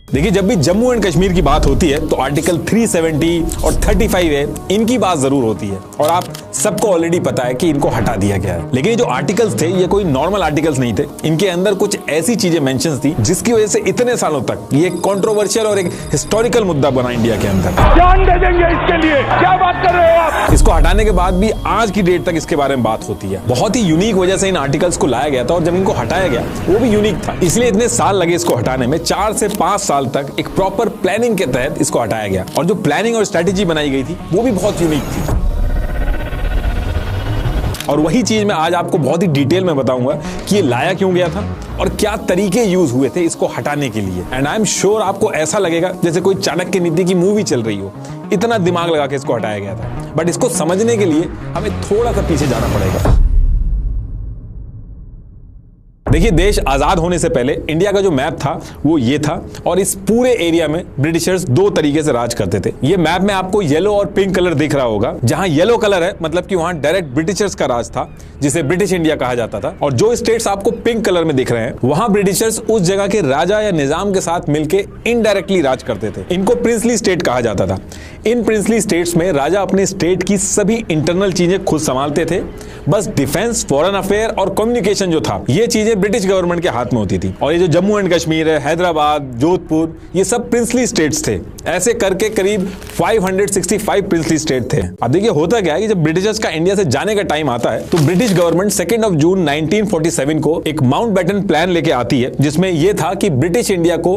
देखिए, जब भी जम्मू एंड कश्मीर की बात होती है तो आर्टिकल 370 और 35A इनकी बात जरूर होती है और आप सबको ऑलरेडी पता है कि इनको हटा दिया गया है। लेकिन ये जो आर्टिकल्स थे ये कोई नॉर्मल आर्टिकल्स नहीं थे। इनके अंदर कुछ ऐसी चीजें मेंशंस थी जिसकी वजह से इतने सालों तक ये कंट्रोवर्शियल और एक हिस्टोरिकल मुद्दा बना इंडिया के अंदर। जान दे देंगे इसके लिए, क्या बात कर रहे हो आप? इसको हटाने के बाद भी आज की डेट तक इसके बारे में बात होती है। बहुत ही यूनिक वजह से इन आर्टिकल्स को लाया गया था और जब इनको हटाया गया वो भी यूनिक था, इसलिए इतने साल लगे इसको हटाने में। 4 से 5 साल तक एक प्रॉपर प्लानिंग के तहत इसको हटाया गया और जो प्लानिंग और स्ट्रेटेजी बनाई गई थी वो भी बहुत यूनिक थी। और वही चीज मैं आज आपको बहुत ही डिटेल में बताऊंगा कि ये लाया क्यों गया था और क्या तरीके यूज हुए थे इसको हटाने के लिए। एंड आई एम श्योर आपको ऐसा लगेगा जैसे कोई चाणक्य नीति की मूवी चल रही हो, इतना दिमाग लगा के इसको हटाया गया था। बट इसको समझने के लिए हमें थोड़ा सा पीछे जाना पड़ेगा। देखिए, देश आजाद होने से पहले इंडिया का जो मैप था वो ये था और इस पूरे एरिया में ब्रिटिशर्स 2 तरीके से राज करते थे। ये मैप में आपको येलो और पिंक कलर दिख रहा होगा। जहां येलो कलर है मतलब कि वहां डायरेक्ट ब्रिटिशर्स का राज था, जिसे ब्रिटिश इंडिया कहा जाता था। और जो स्टेट्स आपको पिंक कलर में दिख रहे हैं वहां ब्रिटिशर्स उस जगह के राजा या निजाम के साथ मिलकर इनडायरेक्टली राज करते थे। इनको प्रिंसली स्टेट कहा जाता था। इन प्रिंसली स्टेट्स में राजा अपने स्टेट की सभी इंटरनल चीजें खुद संभालते थे। बस डिफेंस, फॉरेन अफेयर और कम्युनिकेशन जो था ये चीजें ब्रिटिश गवर्नमेंट के हाथ में होती थी। और ये जो जम्मू एंड कश्मीर है, हैदराबाद, जोधपुर, ये सब प्रिंसली स्टेट्स थे। ऐसे करके करीब 565 प्रिंसली स्टेट थे। अब देखिए, होता क्या है कि जब ब्रिटिशर्स का इंडिया से जाने का टाइम आता है तो ब्रिटिश गवर्नमेंट 2 जून 1947 को एक माउंटबेटन प्लान लेके आती है, जिसमें यह था कि ब्रिटिश इंडिया को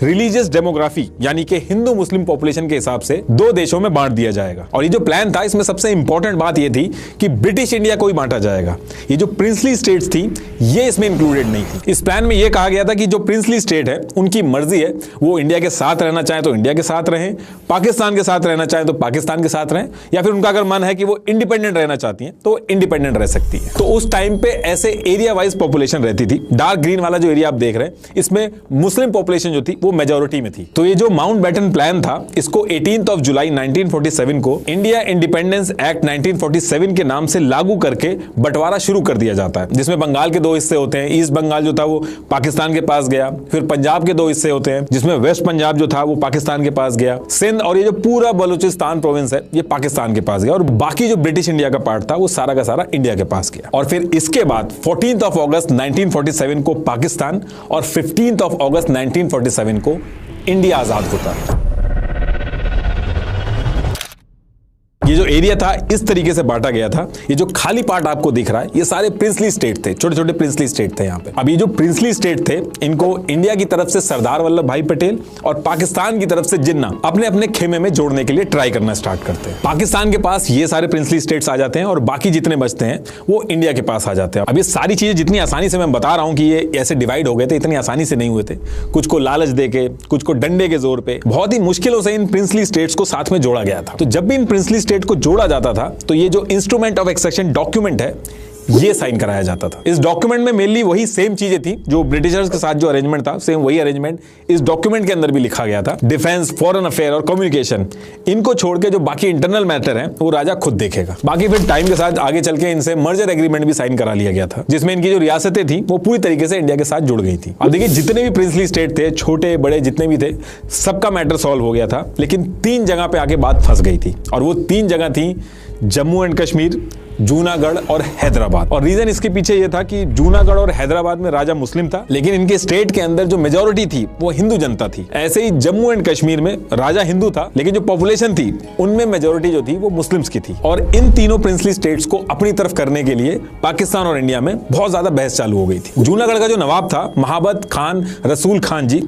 रिलीजियस डेमोग्राफी यानी कि हिंदू मुस्लिम पॉपुलेशन के हिसाब से 2 देशों में बांट दिया जाएगा। और ये जो प्लान था इसमें सबसे इंपॉर्टेंट बात यह थी कि ब्रिटिश इंडिया को ही बांटा जाएगा। ये जो प्रिंसली स्टेट्स थी ये इसमें इंक्लूडेड नहीं थी। इस प्लान में यह कहा गया था कि जो प्रिंसली स्टेट है उनकी मर्जी है, वो इंडिया के साथ रहना चाहे तो इंडिया के साथ रहें, पाकिस्तान के साथ रहना चाहे तो पाकिस्तान के साथ रहें, या फिर उनका अगर मन है कि वो इंडिपेंडेंट रहना चाहती हैं तो इंडिपेंडेंट रह सकती है। तो उस टाइम पे ऐसे एरिया वाइज पॉपुलेशन रहती थी। डार्क ग्रीन वाला जो एरिया आप देख रहे हैं इसमें मुस्लिम पॉपुलेशन जो थी वो मेजॉरिटी में थी। तो ये जो माउंटबेटन प्लान था इसको 18 जुलाई 1947 को इंडिया इंडिपेंडेंस एक्ट 1947 के नाम से लागू करके बंटवारा शुरू कर दिया जाता है, जिसमें बंगाल के 2 हिस्से होते हैं। ईस्ट बंगाल जो था वो पाकिस्तान के पास गया, फिर पंजाब के 2 हिस्से होते हैं जिसमें वेस्ट पंजाब जो था वो पाकिस्तान के पास गया, सिंध और ये जो पूरा बलूचिस्तान प्रोविंस है ये पाकिस्तान के पास गया, और बाकी जो ब्रिटिश इंडिया का पार्ट था वो सारा का सारा इंडिया के पास गया। और फिर इसके बाद 14 अगस्त 1947 को पाकिस्तान और 15 अगस्त 1947 को इंडिया आजाद होता है। ये जो एरिया था इस तरीके से बांटा गया था। ये जो खाली पार्ट आपको दिख रहा है ये सारे प्रिंसली स्टेट थे, छोटे छोटे प्रिंसली स्टेट थे यहाँ पे। अब ये जो प्रिंसली स्टेट थे इनको इंडिया की तरफ से सरदार वल्लभ भाई पटेल और पाकिस्तान की तरफ से जिन्ना अपने अपने खेमे में जोड़ने के लिए ट्राई करना स्टार्ट करते हैं। पाकिस्तान के पास ये सारे प्रिंसली स्टेट्स आ जाते हैं और बाकी जितने बचते हैं वो इंडिया के पास आ जाते हैं। अब ये सारी चीजें जितनी आसानी से मैं बता रहा हूं कि ये ऐसे डिवाइड हो गए थे, इतनी आसानी से नहीं हुए थे। कुछ को लालच देके, कुछ को डंडे के जोर पे, बहुत ही मुश्किलों से इन प्रिंसली स्टेट्स को साथ में जोड़ा गया था। तो जब भी इन प्रिंसली स्टेट को जोड़ा जाता था तो ये जो इंस्ट्रूमेंट ऑफ एक्सेशन डॉक्यूमेंट है ये साइन कराया जाता था। इस डॉक्यूमेंट में मेनली वही सेम चीजें थी जो ब्रिटिशर्स के साथ जो अरेंजमेंट था, सेम वही अरेंजमेंट इस डॉक्यूमेंट के अंदर भी लिखा गया था। डिफेंस, फॉरेन अफेयर और कम्युनिकेशन, इनको छोड़ के जो बाकी इंटरनल मैटर है वो राजा खुद देखेगा। बाकी फिर टाइम के साथ आगे चल के इनसे मर्जर एग्रीमेंट भी साइन करा लिया गया था, जिसमें इनकी जो रियासतें थी वो पूरी तरीके से इंडिया के साथ जुड़ गई थी। अब देखिए, जितने भी प्रिंसली स्टेट थे, छोटे बड़े जितने भी थे, सबका मैटर सॉल्व हो गया था। लेकिन 3 जगह पे आके बात फंस गई थी और वो 3 जगह थी जम्मू एंड कश्मीर, जूनागढ़ और हैदराबाद। और रीजन इसके पीछे यह था कि जूनागढ़ और हैदराबाद में राजा मुस्लिम था, लेकिन इनके स्टेट के अंदर जो मेजॉरिटी थी वो हिंदू जनता थी। ऐसे ही जम्मू एंड कश्मीर में राजा हिंदू था, लेकिन जो पॉपुलेशन थी उनमें मेजॉरिटी जो थी वो मुस्लिम्स की थी। और इन तीनों प्रिंसली स्टेट्स को अपनी तरफ करने के लिए पाकिस्तान और इंडिया में बहुत ज्यादा बहस चालू हो गई थी। जूनागढ़ का जो नवाब था महाबत खान रसूल खान जी,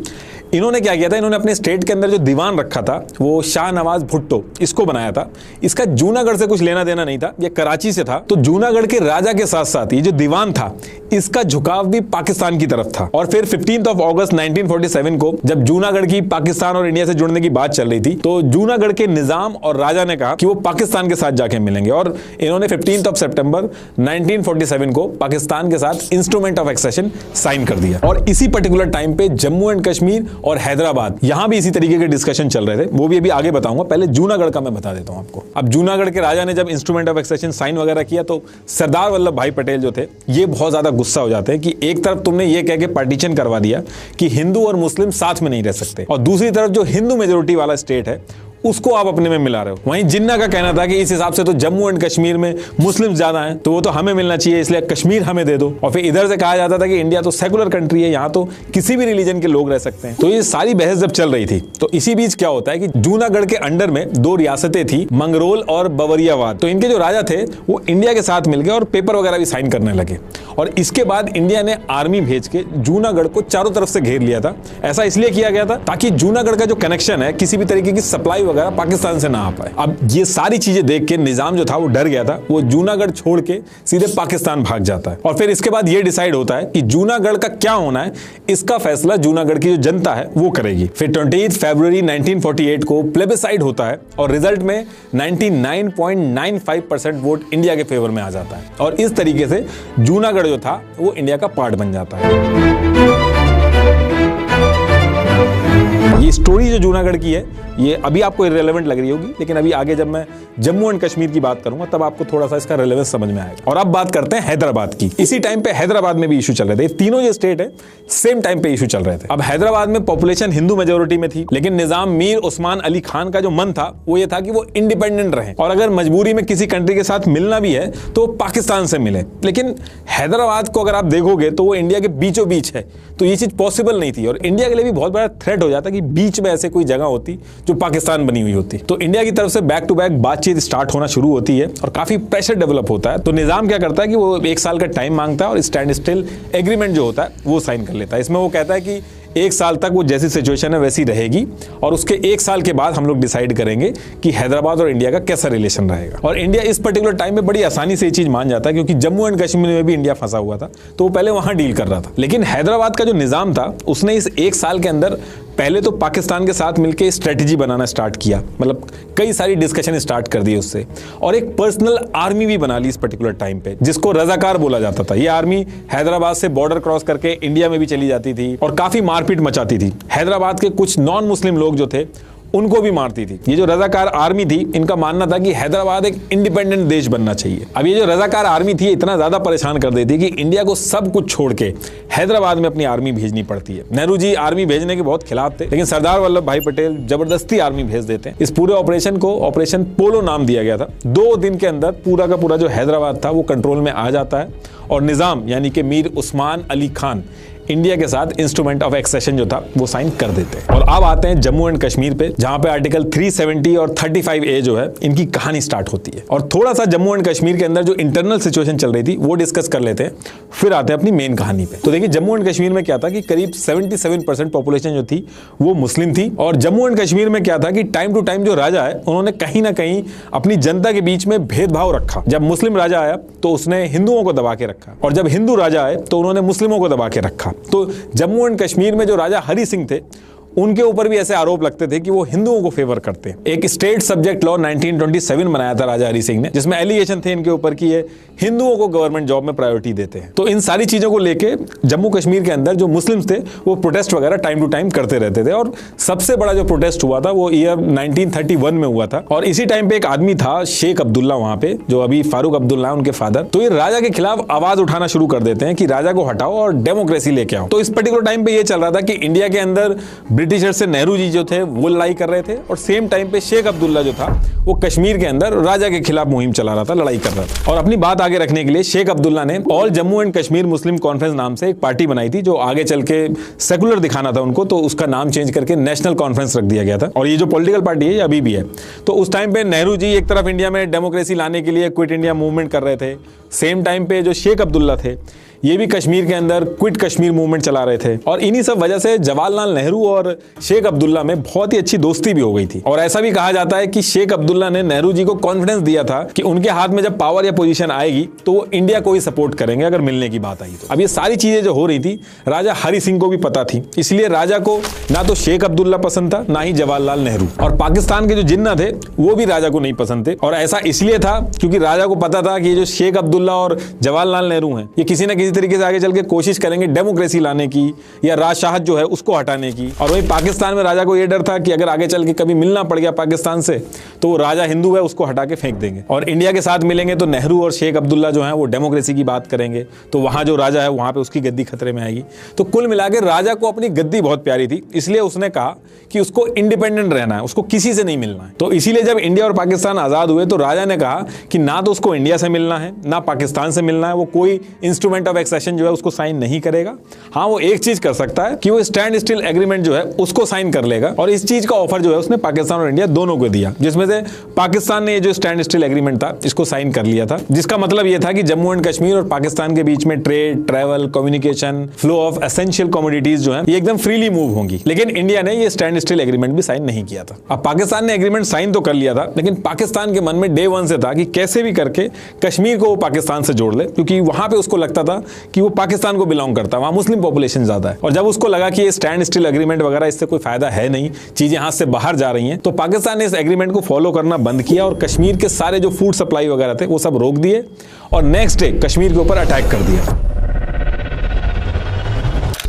इन्होंने क्या किया था, इन्होंने अपने स्टेट के अंदर जो दीवान रखा था वो शाह नवाज भुट्टो इसको बनाया था। इसका जूनागढ़ से कुछ लेना देना नहीं था, ये कराची से था। तो जूनागढ़ के राजा के साथ साथ ये जो दीवान था इसका झुकाव भी पाकिस्तान की तरफ था। और फिर 15 अगस्त 1947 को जब जूनागढ़ की पाकिस्तान और इंडिया से जुड़ने की बात चल रही थी तो जूनागढ़ के निजाम और राजा ने कहा कि वो पाकिस्तान के साथ जाके मिलेंगे, और इन्होंने 15 सितंबर 1947 को पाकिस्तान के साथ इंस्ट्रूमेंट ऑफ एक्सेशन साइन कर दिया। और इसी पर्टिकुलर टाइम पे जम्मू एंड कश्मीर और हैदराबाद, यहां भी इसी तरीके के डिस्कशन चल रहे थे। वो भी अभी आगे बताऊंगा, पहले जूनागढ़ का मैं बता देता हूं आपको। अब जूनागढ़ के राजा ने जब इंस्ट्रूमेंट ऑफ एक्सेशन साइन वगैरह किया तो सरदार वल्लभ भाई पटेल जो थे ये बहुत ज्यादा गुस्सा हो जाते हैं कि एक तरफ तुमने ये कह के पार्टीशन करवा दिया कि हिंदू और मुस्लिम साथ में नहीं रह सकते, और दूसरी तरफ जो हिंदू मेजोरिटी वाला स्टेट है उसको आप अपने में मिला रहे हो। वहीं जिन्ना का कहना था कि इस हिसाब से तो जम्मू एंड कश्मीर में मुस्लिम ज्यादा हैं, तो वो तो हमें मिलना चाहिए, इसलिए कश्मीर हमें दे दो। और फिर इधर से कहा जाता था कि इंडिया तो सेकुलर कंट्री है, यहाँ तो किसी भी रिलीजन के लोग रह सकते हैं। तो ये सारी बहस जब चल रही थी तो इसी बीच क्या होता है कि जूनागढ़ के अंडर में दो रियासतें थी, मंगरोल और बवरियावाद। तो इनके जो राजा थे वो इंडिया के साथ मिल गए और पेपर वगैरह भी साइन करने लगे। और इसके बाद इंडिया ने आर्मी भेज के जूनागढ़ को चारों तरफ से घेर लिया था। ऐसा इसलिए किया गया था ताकि जूनागढ़ का जो कनेक्शन है किसी भी तरीके की सप्लाई वगैरह पाकिस्तान से ना आ पाए। अब ये सारी चीजें देख के निजाम जो था वो डर गया था, वो जूनागढ़ छोड़ के सीधे पाकिस्तान भाग जाता है। और फिर इसके बाद ये डिसाइड होता है कि जूनागढ़ का क्या होना है, इसका फैसला जूनागढ़ की जो जनता है वो करेगी। फिर 28 फरवरी 1948 को प्लेबिसाइड होता है और रिजल्ट में 99.95% वोट इंडिया के फेवर में आ जाता है, और इस तरीके से जूनागढ़ जो था वो इंडिया का पार्ट बन जाता है। ये स्टोरी जो जूनागढ़ की है ये अभी आपको इररिलेवेंट लग रही होगी, लेकिन अभी आगे जब मैं जम्मू एंड कश्मीर की बात करूंगा तब आपको थोड़ा सा इसका रिलेवेंस समझ में आएगा। और अब बात करते हैं हैदराबाद की। इसी टाइम पे हैदराबाद में भी इशू चल रहे थे, तीनों जो स्टेट है सेम टाइम पे इशू चल रहे थे। अब हैदराबाद में पॉपुलेशन हिंदू मेजोरिटी में थी, लेकिन निजाम मीर उस्मान अली खान का जो मन था वो ये था कि वो इंडिपेंडेंट रहे, और अगर मजबूरी में किसी कंट्री के साथ मिलना भी है तो पाकिस्तान से मिले। लेकिन हैदराबाद को अगर आप देखोगे तो वो इंडिया के बीचों बीच है, तो ये चीज पॉसिबल नहीं थी, और इंडिया के लिए भी बहुत बड़ा थ्रेट हो जाता कि बीच में ऐसे कोई जगह होती जो पाकिस्तान बनी हुई होती। तो इंडिया की तरफ से बैक टू बैक बातचीत स्टार्ट होना शुरू होती है और काफी प्रेशर डेवलप होता है। तो निजाम क्या करता है कि वो 1 साल का टाइम मांगता है और स्टैंड स्टिल एग्रीमेंट जो होता है वो साइन कर लेता है। इसमें वो कहता है कि 1 साल तक वो जैसी सिचुएशन है वैसी रहेगी, और उसके 1 साल के बाद हम लोग डिसाइड करेंगे कि हैदराबाद और इंडिया का कैसा रिलेशन रहेगा। और इंडिया इस पर्टिकुलर टाइम में बड़ी आसानी से ये चीज मान जाता है, क्योंकि जम्मू एंड कश्मीर में भी इंडिया फंसा हुआ था, तो वो पहले वहां डील कर रहा था। लेकिन हैदराबाद का जो निजाम था उसने इस 1 साल के अंदर पहले तो पाकिस्तान के साथ मिलकर स्ट्रेटेजी बनाना स्टार्ट किया, मतलब कई सारी डिस्कशन स्टार्ट कर दी उससे, और एक पर्सनल आर्मी भी बना ली इस पर्टिकुलर टाइम पे, जिसको रजाकार बोला जाता था। ये आर्मी हैदराबाद से बॉर्डर क्रॉस करके इंडिया में भी चली जाती थी और काफी मारपीट मचाती थी। हैदराबाद के कुछ नॉन मुस्लिम लोग जो थे उनको भी मारती थी। ये जो रजाकार आर्मी थी इनका मानना था कि हैदराबाद एक इंडिपेंडेंट देश बनना चाहिए। अब ये जो रजाकार आर्मी थी इतना ज्यादा परेशान कर देती कि इंडिया को सब कुछ छोड़ के हैदराबाद में अपनी आर्मी भेजनी पड़ती है। नेहरू जी आर्मी भेजने के बहुत खिलाफ थे, लेकिन सरदार वल्लभ भाई पटेल जबरदस्ती आर्मी भेज देते हैं। इस पूरे ऑपरेशन को ऑपरेशन पोलो नाम दिया गया था। 2 दिन के अंदर पूरा का पूरा जो हैदराबाद था वो कंट्रोल में आ जाता है, और निजाम यानी कि मीर उस्मान अली खान इंडिया के साथ इंस्ट्रूमेंट ऑफ एक्सेशन जो था वो साइन कर देते हैं। और अब आते हैं जम्मू एंड कश्मीर पे, जहां पे आर्टिकल 370 और 35A जो है इनकी कहानी स्टार्ट होती है। और थोड़ा सा जम्मू एंड कश्मीर के अंदर जो इंटरनल सिचुएशन चल रही थी वो डिस्कस कर लेते हैं, फिर आते हैं अपनी मेन कहानी पे। तो देखिए जम्मू एंड कश्मीर में क्या था कि करीब 77% पॉपुलेशन जो थी वो मुस्लिम थी, और जम्मू एंड कश्मीर में क्या था कि टाइम टू टाइम जो राजा है उन्होंने कहीं ना कहीं अपनी जनता के बीच में भेदभाव रखा। जब मुस्लिम राजा आया तो उसने हिंदुओं को दबा के रखा, और जब हिंदू राजा आए तो उन्होंने मुस्लिमों को दबा के रखा। तो जम्मू एंड कश्मीर में जो राजा हरि सिंह थे उनके ऊपर भी ऐसे आरोप लगते थे कि वो हिंदुओं को फेवर करते हैं। एक स्टेट सब्जेक्ट लॉ 1927 बनाया था राजा हरि सिंह ने, जिसमें एलिगेशन थे इनके ऊपर कि ये हिंदुओं को गवर्नमेंट जॉब में प्रायोरिटी देते हैं। तो इन सारी चीजों को लेके जम्मू कश्मीर के अंदर जो मुस्लिम्स थे वो प्रोटेस्ट वगैरह टाइम टू टाइम करते रहते थे, और सबसे बड़ा जो प्रोटेस्ट हुआ था वो ईयर 1931 में हुआ था। और इसी टाइम पे एक आदमी था शेख अब्दुल्ला वहां पे, जो अभी फारूक अब्दुल्ला उनके फादर, तो ये राजा के खिलाफ आवाज उठाना शुरू कर देते हैं कि राजा को हटाओ और डेमोक्रेसी लेके आओ। तो इस पर्टिकुलर टाइम पे ये चल रहा था कि इंडिया के अंदर ब्रिटिशर से नेहरू जो थे वो लड़ाई कर रहे थे, और सेम टाइम पे शेख अब्दुल्ला जो था वो कश्मीर के अंदर राजा के खिलाफ मुहिम चला रहा था, लड़ाई कर रहा था। और अपनी बात आगे रखने के लिए शेख अब्दुल्ला ने all Jammu and Kashmir Muslim conference नाम से एक पार्टी बनाई थी, जो आगे चल के सेकुलर दिखाना था उनको, तो उसका नाम चेंज करके नेशनल कॉन्फ्रेंस रख दिया गया था। और ये जो पॉलिटिकल पार्टी है ये अभी भी है। तो उस टाइम पे नेहरू जी एक तरफ इंडिया में डेमोक्रेसी लाने के लिए क्विट इंडिया मूवमेंट कर रहे थे, सेम टाइम पे जो शेख अब्दुल्ला थे ये भी कश्मीर के अंदर क्विट कश्मीर मूवमेंट चला रहे थे। और इन्हीं सब वजह से जवाहरलाल नेहरू और शेख अब्दुल्ला में बहुत ही अच्छी दोस्ती भी हो गई थी। और ऐसा भी कहा जाता है कि शेख अब्दुल्ला ने नेहरू जी को कॉन्फिडेंस दिया था कि उनके हाथ में जब पावर या पोजीशन आएगी तो वो इंडिया को ही सपोर्ट करेंगे अगर मिलने की बात आई तो। अब ये सारी चीजें जो हो रही थी राजा हरि सिंह को भी पता थी, इसलिए राजा को ना तो शेख अब्दुल्ला पसंद था ना ही जवाहरलाल नेहरू, और पाकिस्तान के जो जिन्ना थे वो भी राजा को नहीं पसंद थे। और ऐसा इसलिए था क्योंकि राजा को पता था कि ये जो शेख अब्दुल्ला अब्दुल्ला और जवाहरलाल नेहरू हैं, ये किसी ना किसी तरीके से आगे चल के कोशिश करेंगे डेमोक्रेसी लाने की या राजशाहत जो है उसको हटाने की। और वहीं पाकिस्तान में राजा को यह डर था कि अगर आगे चल के कभी मिलना पड़ गया पाकिस्तान से तो वो राजा हिंदू है उसको हटा के फेंक देंगे, और इंडिया के साथ मिलेंगे तो नेहरू और शेख अब्दुल्ला जो है वो डेमोक्रेसी की बात करेंगे, तो वहां जो राजा है वहां पे उसकी गद्दी खतरे में आएगी। तो कुल मिलाकर राजा को अपनी गद्दी बहुत प्यारी थी, इसलिए उसने कहा कि उसको इंडिपेंडेंट रहना है, उसको किसी से नहीं मिलना है। तो इसीलिए जब इंडिया और पाकिस्तान आजाद हुए तो राजा ने कहा कि ना तो उसको इंडिया से मिलना है ना पाकिस्तान से मिलना है, वो कोई इंस्ट्रूमेंट ऑफ एक्सेशन जो है उसको साइन नहीं करेगा। हाँ, वो एक चीज कर सकता है कि वो स्टैंड स्टिल एग्रीमेंट जो है उसको साइन कर लेगा, और इस चीज का ऑफर जो है उसने पाकिस्तान और इंडिया दोनों को दिया, जिसमें से पाकिस्तान ने ये जो स्टैंड स्टिल एग्रीमेंट था इसको साइन कर लिया था, जिसका मतलब ये था कि जम्मू एंड कश्मीर और पाकिस्तान के बीच में trade, travel, communication, flow of essential commodities जो है ये एकदम फ्रीली मूव होंगी। लेकिन इंडिया ने ये स्टैंड स्टिल एग्रीमेंट भी साइन नहीं किया था। अब पाकिस्तान ने एग्रीमेंट साइन तो कर लिया था, लेकिन पाकिस्तान के मन में डे वन से था कि कैसे भी करके कश्मीर को वो पाकिस्तान से जोड़ ले, क्योंकि वहां पे उसको लगता था कि वो पाकिस्तान को बिलोंग करता है, वहां मुस्लिम पॉपुलेशन ज्यादा है। और जब उसको लगा कि ये स्टैंड स्टिल एग्रीमेंट वगैरह इससे कोई फायदा है नहीं, चीजें हाथ से बाहर जा रही हैं, तो पाकिस्तान ने इस एग्रीमेंट को फॉलो करना बंद किया और कश्मीर के सारे जो फूड सप्लाई वगैरह थे वो सब रोक दिए और नेक्स्ट डे कश्मीर के ऊपर अटैक कर दिया।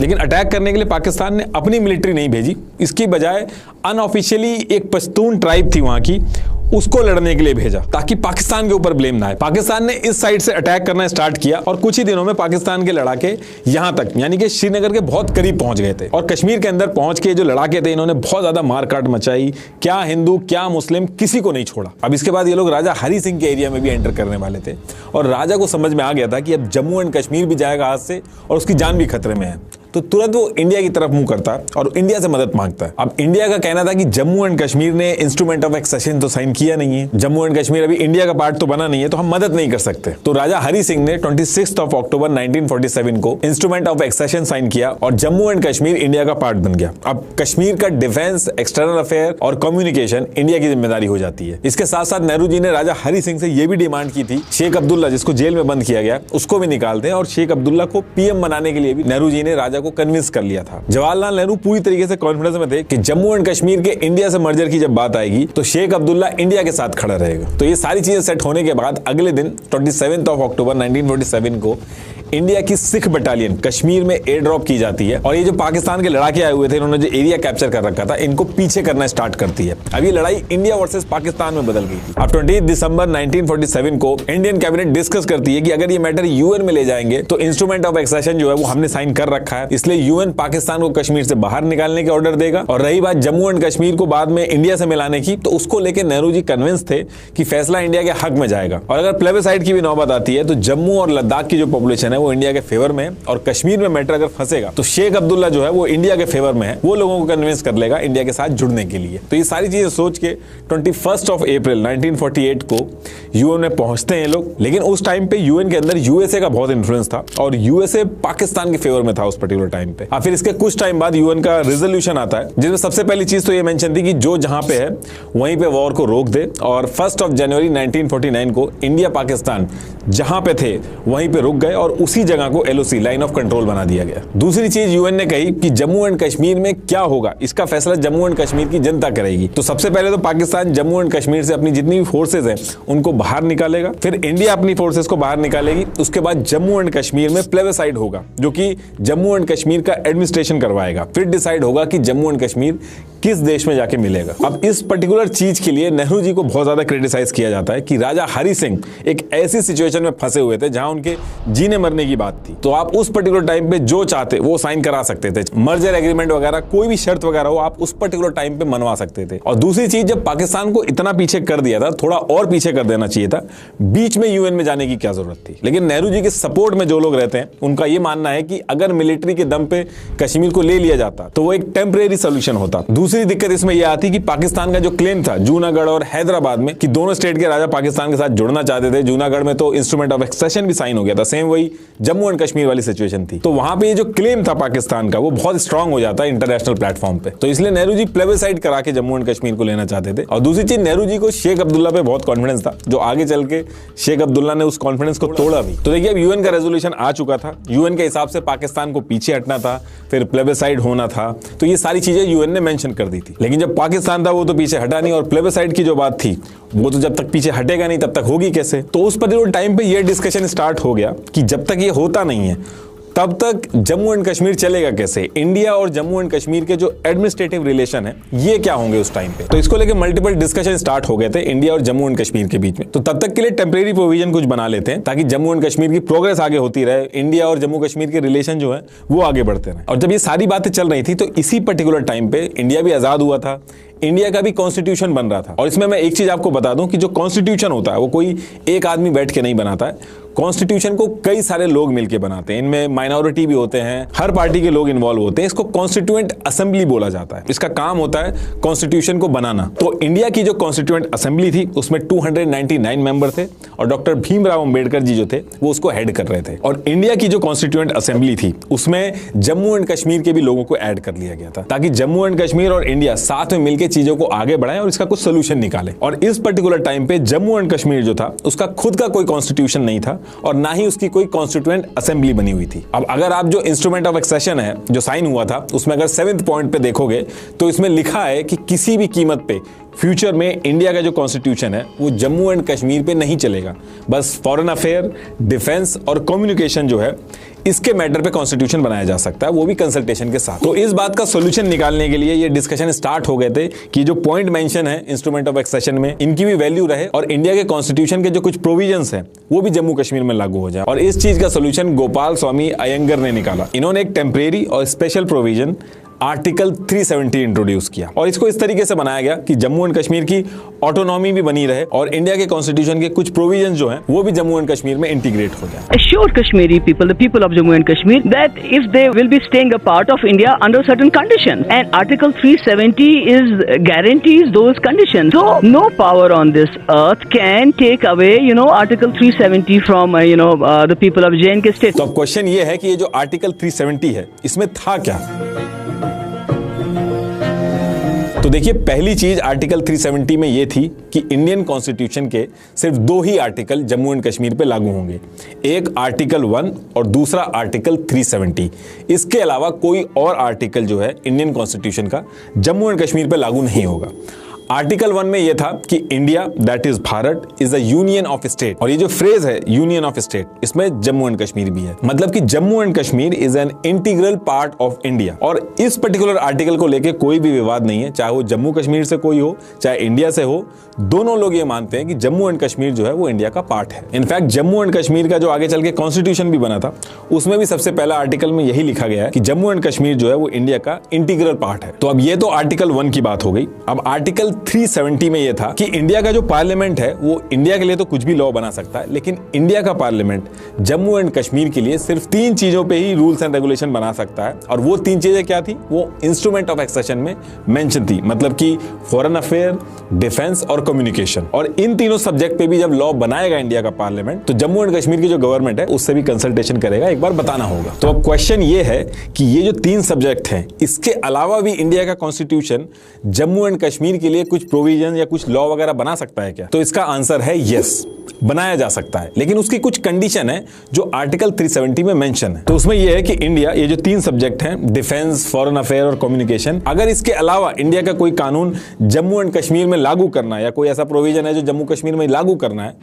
लेकिन अटैक करने के लिए पाकिस्तान ने अपनी मिलिट्री नहीं भेजी, इसकी बजाय अनऑफिशियली एक पश्तून ट्राइब थी वहां की, उसको लड़ने के लिए भेजा ताकि पाकिस्तान के ऊपर ब्लेम ना आए। पाकिस्तान ने इस साइड से अटैक करना स्टार्ट किया और कुछ ही दिनों में पाकिस्तान के लड़ाके यहां तक यानी कि श्रीनगर के बहुत करीब पहुंच गए थे, और कश्मीर के अंदर पहुंच के जो लड़ाके थे इन्होंने बहुत ज्यादा मारकाट मचाई, क्या हिंदू क्या मुस्लिम किसी को नहीं छोड़ा। अब इसके बाद ये लोग राजा हरि सिंह के एरिया में भी एंटर करने वाले थे, और राजा को समझ में आ गया था कि अब जम्मू एंड कश्मीर भी जाएगा हाथ से और उसकी जान भी खतरे में है, तो तुरंत वो इंडिया की तरफ मुंह करता है और इंडिया से मदद मांगता है। अब इंडिया का कहना था कि जम्मू एंड कश्मीर ने इंस्ट्रूमेंट ऑफ एक्सेशन तो साइन किया नहीं है, जम्मू एंड कश्मीर अभी इंडिया का पार्ट तो बना नहीं है, तो हम मदद नहीं कर सकते। तो राजा हरि सिंह ने 26 अक्टूबर 1947 को इंस्ट्रूमेंट ऑफ एक्सेशन साइन किया और जम्मू एंड कश्मीर इंडिया का पार्ट बन गया। अब कश्मीर का डिफेंस, एक्सटर्नल अफेयर और कम्युनिकेशन इंडिया की जिम्मेदारी हो जाती है। इसके साथ साथ नेहरू जी ने राजा हरि सिंह से यह भी डिमांड की थी शेख अब्दुल्ला, जिसको जेल में बंद किया गया, उसको भी निकाल दें, और शेख अब्दुल्ला को पीएम बनाने के लिए भी नेहरू जी ने राजा को कन्विंस कर लिया था। जवाहरलाल नेहरू पूरी तरीके से कॉन्फिडेंस में थे कि जम्मू एंड कश्मीर के इंडिया से मर्जर की जब बात आएगी तो शेख अब्दुल्ला इंडिया के साथ खड़ा रहेगा। तो ये सारी चीजें सेट होने के बाद अगले दिन 27 अक्टूबर 1947 को इंडिया की सिख बटालियन कश्मीर में एयर ड्रॉप की जाती है, और ये जो पाकिस्तान के लड़ाके आए हुए थे इन्होंने जो एरिया कैप्चर कर रखा था इनको पीछे करना स्टार्ट करती है। अब ये लड़ाई इंडिया वर्सेस पाकिस्तान में बदल गई थी। अब 20 दिसंबर 1947 को इंडियन कैबिनेट डिस्कस करती है कि अगर ये मैटर यूएन में ले जाएंगे तो इंस्ट्रूमेंट ऑफ एक्सेशन जो है वो हमने साइन कर रखा है, इसलिए यूएन पाकिस्तान को कश्मीर से बाहर निकालने के ऑर्डर देगा। और रही बात जम्मू एंड कश्मीर को बाद में इंडिया से मिलाने की, तो उसको लेकर नेहरू जी कन्विंस थे कि फैसला इंडिया के हक में जाएगा, और अगर प्लेबिसाइड की भी नौबत आती है तो जम्मू और लद्दाख की जो पॉपुलेशन है वो इंडिया के फेवर में, और कश्मीर में मैटर अगर फंसेगा तो शेख अब्दुल्ला जो है वो इंडिया के फेवर में है, वो लोगों को कन्विंस कर लेगा इंडिया के साथ जुड़ने के लिए। तो ये सारी चीजें सोच के 21 अप्रैल 1948 को यूएन में पहुंचते हैं लोग। लेकिन उस टाइम पे यूएन के अंदर यूएसए का बहुत इंफ्लुएंस था, और यूएसए पाकिस्तान के फेवर में था उस पर्टिकुलर टाइम पे। फिर इसके कुछ टाइम बाद यूएन का रेजोल्यूशन आता है, जिसमें सबसे पहली चीज तो ये मेंशन थी कि जो जहां पे है वहीं पे वॉर को रोक दे, और 1 जनवरी 1949 को इंडिया पाकिस्तान जहां पे थे वहीं पे रुक गए और उसी जगह को एलओसी लाइन ऑफ कंट्रोल बना दिया गया। दूसरी चीज यूएन ने कही कि जम्मू एंड कश्मीर में क्या होगा इसका फैसला जम्मू एंड कश्मीर की जनता करेगी। तो सबसे पहले तो पाकिस्तान जम्मू एंड कश्मीर से अपनी जितनी भी फोर्सेज हैं उनको बाहर निकालेगा, फिर इंडिया अपनी फोर्सेज को बाहर निकालेगी, उसके बाद जम्मू एंड कश्मीर में प्लेबिसाइड होगा जो कि जम्मू एंड कश्मीर का एडमिनिस्ट्रेशन करवाएगा, फिर डिसाइड होगा कि जम्मू एंड कश्मीर किस देश में जाके मिलेगा। अब इस पर्टिकुलर चीज के लिए नेहरू जी को बहुत ज्यादा क्रिटिसाइज किया जाता है कि राजा हरि सिंह एक ऐसी सिचुएशन में फंसे हुए थे जहां उनके जीने मरने की बात थी, तो आप उस पर्टिकुलर टाइम पे जो चाहते वो साइन करा सकते थे, मर्जर एग्रीमेंट वगैरह कोई भी शर्त वगैरह हो आप उस पर्टिकुलर टाइम पे मनवा सकते थे। और दूसरी चीज, जब पाकिस्तान को इतना पीछे कर दिया था, थोड़ा और पीछे कर देना चाहिए था, बीच में यूएन में जाने की क्या जरूरत थी। लेकिन नेहरू जी के सपोर्ट में जो लोग रहते हैं उनका ये मानना है कि अगर मिलिट्री के दम पे कश्मीर को ले लिया जाता तो वो एक टेम्परेरी सोल्यूशन होता। दूसरी दिक्कत इसमें यह आती कि पाकिस्तान का जो क्लेम था जूनागढ़ और हैदराबाद में कि दोनों स्टेट के राजा पाकिस्तान के साथ जुड़ना चाहते थे, जूनागढ़ में तो इंस्ट्रूमेंट ऑफ एक्सेशन भी साइन हो गया था, सेम वही जम्मू एंड कश्मीर वाली सिचुएशन थी, तो वहां पे ये जो क्लेम था पाकिस्तान का वो बहुत स्ट्रांग हो जाता है इंटरनेशनल प्लेटफॉर्म पे। तो इसलिए नेहरू जी प्लेबिसाइड करा के जम्मू एंड कश्मीर को लेना चाहते थे। और दूसरी चीज, नेहरू जी को शेख अब्दुल्ला पे बहुत कॉन्फिडेंस था, जो आगे चल के शेख अब्दुल्ला ने उस कॉन्फिडेंस को तोड़ा भी। तो देखिए, अब यूएन का रेजोल्यूशन आ चुका था, यूएन के हिसाब से पाकिस्तान को पीछे हटना था, फिर प्लेबिसाइड होना था, तो ये सारी चीजें यूएन ने मेंशन कर दी थी। लेकिन जब पाकिस्तान था वो तो पीछे हटा नहीं, और प्लेबिसाइड की जो बात थी वो तो जब तक पीछे हटेगा नहीं तब तक होगी कैसे। तो उस पर्टिकुलर टाइम पे ये डिस्कशन स्टार्ट हो गया कि जब तक ये होता नहीं है तब तक जम्मू एंड कश्मीर चलेगा कैसे, इंडिया और जम्मू एंड कश्मीर के जो एडमिनिस्ट्रेटिव रिलेशन है ये क्या होंगे उस टाइम पे। तो इसको लेके मल्टीपल डिस्कशन स्टार्ट हो गए थे इंडिया और जम्मू एंड कश्मीर के बीच में। तो तब तक के लिए टेम्परेरी प्रोविजन कुछ बना लेते हैं ताकि जम्मू एंड कश्मीर की प्रोग्रेस आगे होती रहे, इंडिया और जम्मू कश्मीर के रिलेशन जो है वो आगे बढ़ते रहे। और जब ये सारी बातें चल रही थी तो इसी पर्टिकुलर टाइम पे इंडिया भी आजाद हुआ था, इंडिया का भी कॉन्स्टिट्यूशन बन रहा था। और इसमें मैं एक चीज आपको बता दूं कि जो कॉन्स्टिट्यूशन होता है वो कोई एक आदमी बैठ के नहीं बनाता है, कॉन्स्टिट्यूशन को कई सारे लोग मिलकर बनाते हैं, इनमें माइनॉरिटी भी होते हैं, हर पार्टी के लोग इन्वॉल्व होते हैं। इसको कॉन्स्टिट्यूएंट असेंबली बोला जाता है, इसका काम होता है कॉन्स्टिट्यूशन को बनाना। तो इंडिया की जो कॉन्स्टिट्यूएंट असेंबली थी उसमें 299 मेंबर थे और डॉक्टर भीमराव अंबेडकर जी जो थे वो उसको हेड कर रहे थे। और इंडिया की जो कॉन्स्टिट्यूएंट असेंबली थी उसमें जम्मू एंड कश्मीर के भी लोगों को ऐड कर लिया गया था ताकि जम्मू एंड कश्मीर और इंडिया साथ में मिलकर चीजों को आगे बढ़ाएं और इसका कुछ सोल्यूशन निकालें। और इस पर्टिकुलर टाइम पे जम्मू एंड कश्मीर जो था उसका खुद का कोई कॉन्स्टिट्यूशन नहीं था और ना ही उसकी कोई कॉन्स्टिट्यूएंट असेंबली बनी हुई थी। अब अगर आप जो इंस्ट्रूमेंट ऑफ एक्सेशन है जो साइन हुआ था उसमें अगर 7th पॉइंट पे देखोगे तो इसमें लिखा है कि किसी भी कीमत पे फ्यूचर में इंडिया का जो कॉन्स्टिट्यूशन है वो जम्मू एंड कश्मीर पे नहीं चलेगा, बस फॉरेन अफेयर, डिफेंस और कम्युनिकेशन जो है इसके मैटर पे कॉन्स्टिट्यूशन बनाया जा सकता है, वो भी कंसल्टेशन के साथ। तो इस बात का सॉल्यूशन निकालने के लिए ये डिस्कशन स्टार्ट हो गए थे कि जो पॉइंट मेंशन है इंस्ट्रूमेंट ऑफ एक्सेशन में इनकी भी वैल्यू रहे और इंडिया के कॉन्स्टिट्यूशन के जो कुछ प्रोविजंस हैं वो भी जम्मू कश्मीर में लागू हो जाए। और इस चीज का सॉल्यूशन गोपाल स्वामी अयंगर ने निकाला। इन्होंने एक टेम्परेरी और स्पेशल प्रोविजन आर्टिकल 370 इंट्रोड्यूस किया और इसको इस तरीके से बनाया गया कि जम्मू एंड कश्मीर की ऑटोनॉमी भी बनी रहे और इंडिया के कॉन्स्टिट्यूशन के कुछ प्रोविजन जो हैं वो भी जम्मू एंड कश्मीर में इंटीग्रेट हो जाए। Assure Kashmiri people, the people of Jammu and Kashmir, that if they will be staying a part of India under certain conditions, and Article 370 guarantees those conditions. So no power on this earth can take away, Article 370 from, the people of J&K state. तो अब question ये है कि ये जो article 370 है इसमें था क्या। तो देखिए पहली चीज आर्टिकल 370 में ये थी कि इंडियन कॉन्स्टिट्यूशन के सिर्फ 2 ही आर्टिकल जम्मू एंड कश्मीर पे लागू होंगे, एक आर्टिकल 1 और दूसरा आर्टिकल 370। इसके अलावा कोई और आर्टिकल जो है इंडियन कॉन्स्टिट्यूशन का जम्मू एंड कश्मीर पे लागू नहीं होगा। आर्टिकल 1 में यह था कि India that is Bharat is a union of state, और ये जो फ्रेज है यूनियन ऑफ स्टेट इसमें जम्मू एंड कश्मीर भी है, मतलब कि Jammu and Kashmir is an integral part of India. और इस पर्टिकुलर आर्टिकल को लेके कोई भी विवाद नहीं है, चाहे वो जम्मू कश्मीर से कोई हो चाहे इंडिया से हो, दोनों लोग ये मानते हैं कि जम्मू एंड कश्मीर जो है वो इंडिया का पार्ट है। इनफैक्ट जम्मू एंड कश्मीर का जो आगे चल के कॉन्स्टिट्यूशन भी बना था उसमें भी सबसे पहला आर्टिकल में यही लिखा गया है कि जम्मू एंड कश्मीर जो है वो इंडिया का इंटीग्रल पार्ट है। तो अब ये तो आर्टिकल 1 की बात हो गई। अब आर्टिकल 370 में यह था कि इंडिया का जो पार्लियामेंट है वो इंडिया के लिए तो कुछ भी लॉ बना सकता है, लेकिन इंडिया का पार्लियामेंट जम्मू एंड कश्मीर के लिए सिर्फ 3 चीजों पे ही रूल्स एंड रेगुलेशन बना सकता है। और वो 3 चीजें क्या थी, वो इंस्ट्रूमेंट ऑफ एक्सेशन में मेंशन थी, मतलब कि फॉरेन अफेयर, डिफेंस और कम्युनिकेशन। और इन तीनों सब्जेक्ट पे भी जब लॉ बनाएगा इंडिया का पार्लियामेंट तो जम्मू एंड कश्मीर की जो गवर्नमेंट है उससे भी कंसल्टेशन करेगा, एक बार बताना होगा। तो अब क्वेश्चन ये है कि ये जो 3 सब्जेक्ट हैं इसके अलावा भी इंडिया का कॉन्स्टिट्यूशन जम्मू एंड कश्मीर के लिए कुछ प्रोविजन या कुछ लॉ वगैरह बना सकता है क्या? तो इसका आंसर है यस, बनाया जा सकता है, लेकिन उसकी कुछ कंडीशन है जो आर्टिकल 370 में मेंशन है। तो उसमें यह है कि इंडिया, ये जो 3 सब्जेक्ट हैं डिफेंस, फॉरेन अफेयर और कम्युनिकेशन, अगर इसके अलावा इंडिया का कोई कानून जम्मू एंड कश्मीर में लागू करना है या कोई ऐसा प्रोविजन है जो जम्मू कश्मीर में लागू करना है,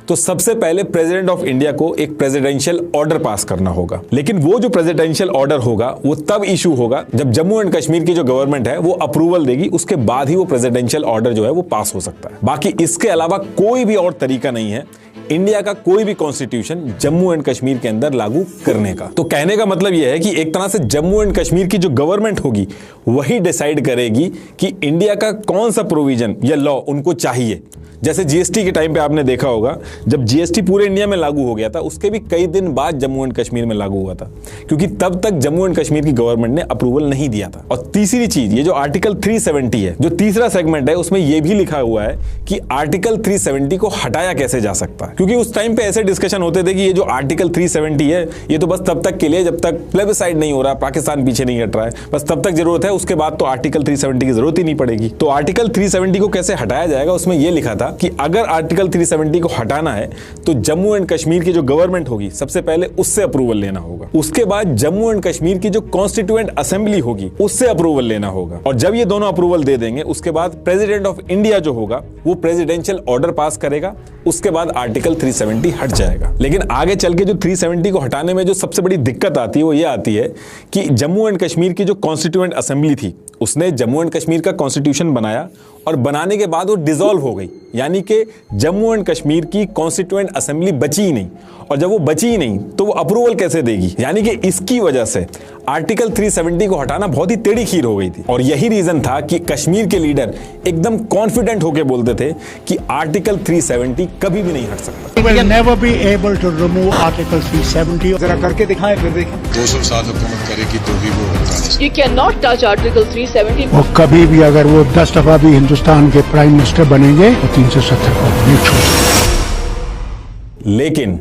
तो सबसे पहले प्रेसिडेंट ऑफ इंडिया को एक प्रेसिडेंशियल ऑर्डर पास करना होगा। लेकिन वो जो प्रेसिडेंशियल ऑर्डर होगा वो तब इशू होगा जब जम्मू एंड कश्मीर की जो गवर्नमेंट है वो अप्रूवल देगी, उसके बाद ही वो प्रेसिडेंशियल ऑर्डर जो है वो पास हो सकता है। बाकी इसके अलावा कोई भी और तरीका नहीं है इंडिया का कोई भी कॉन्स्टिट्यूशन जम्मू एंड कश्मीर के अंदर लागू करने का। तो कहने का मतलब यह है कि एक तरह से जम्मू एंड कश्मीर की जो गवर्नमेंट होगी वही डिसाइड करेगी कि इंडिया का कौन सा प्रोविजन या लॉ उनको चाहिए। जैसे जीएसटी के टाइम पे आपने देखा होगा, जब जीएसटी पूरे इंडिया में लागू हो गया था उसके भी कई दिन बाद जम्मू एंड कश्मीर में लागू हुआ था, क्योंकि तब तक जम्मू एंड कश्मीर की गवर्नमेंट ने अप्रूवल नहीं दिया था। और तीसरी चीज, ये जो आर्टिकल 370 है, जो तीसरा सेगमेंट है, उसमें यह भी लिखा हुआ है कि आर्टिकल 370 को हटाया कैसे जा सकता है, क्योंकि उस टाइम पे ऐसे डिस्कशन होते थे कि ये जो आर्टिकल 370 है ये तो बस तब तक के लिए जब तक प्लेबिसाइड नहीं हो रहा, पाकिस्तान पीछे नहीं हट रहा है, बस तब तक जरूरत है, उसके बाद तो आर्टिकल 370 की जरूरत ही नहीं पड़ेगी। तो आर्टिकल 370 को कैसे हटाया जाएगा, उसमें यह लिखा था कि अगर आर्टिकल 370 को हटाना है तो जम्मू एंड कश्मीर की जो गवर्नमेंट होगी सबसे पहले उससे अप्रूवल लेना होगा, उसके बाद जम्मू एंड कश्मीर की जो कॉन्स्टिट्यूएंट असेंबली होगी उससे अप्रूवल लेना होगा, और जब ये दोनों अप्रूवल दे देंगे उसके बाद प्रेसिडेंट ऑफ इंडिया जो होगा वो प्रेसिडेंशियल ऑर्डर पास करेगा, उसके बाद आर्टिकल 370 हट जाएगा। लेकिन आगे चल के जो 370 को हटाने में जो सबसे बड़ी दिक्कत आती है वो ये आती है कि जम्मू एंड कश्मीर की जो कॉन्स्टिट्यूएंट असेंबली थी उसने जम्मू एंड कश्मीर का कॉन्स्टिट्यूशन बनाया और बनाने के बाद वो डिसॉल्व हो गई, यानी कि जम्मू एंड कश्मीर की कॉन्स्टिट्यूएंट असेंबली बची ही नहीं, और जब वो बची ही नहीं तो वो अप्रूवल कैसे देगी, यानी कि इसकी वजह से आर्टिकल 370 को हटाना बहुत ही टेढ़ी खीर हो गई थी। और यही रीजन था कि कश्मीर के लीडर एकदम कॉन्फिडेंट होकर बोलते थे कि आर्टिकल 370 कभी भी नहीं हट सकता। We will never be able to remove Article 370. जरा करके दिखाएं फिर देखें। 200 साल हुकूमत करेगी तो भी वो होता नहीं। You cannot touch Article 370. वो कभी भी अगर वो 10 दफा भी हिंदुस्तान के प्राइम मिनिस्टर बनेंगे तो 370 को नहीं छोड़ सकते। लेकिन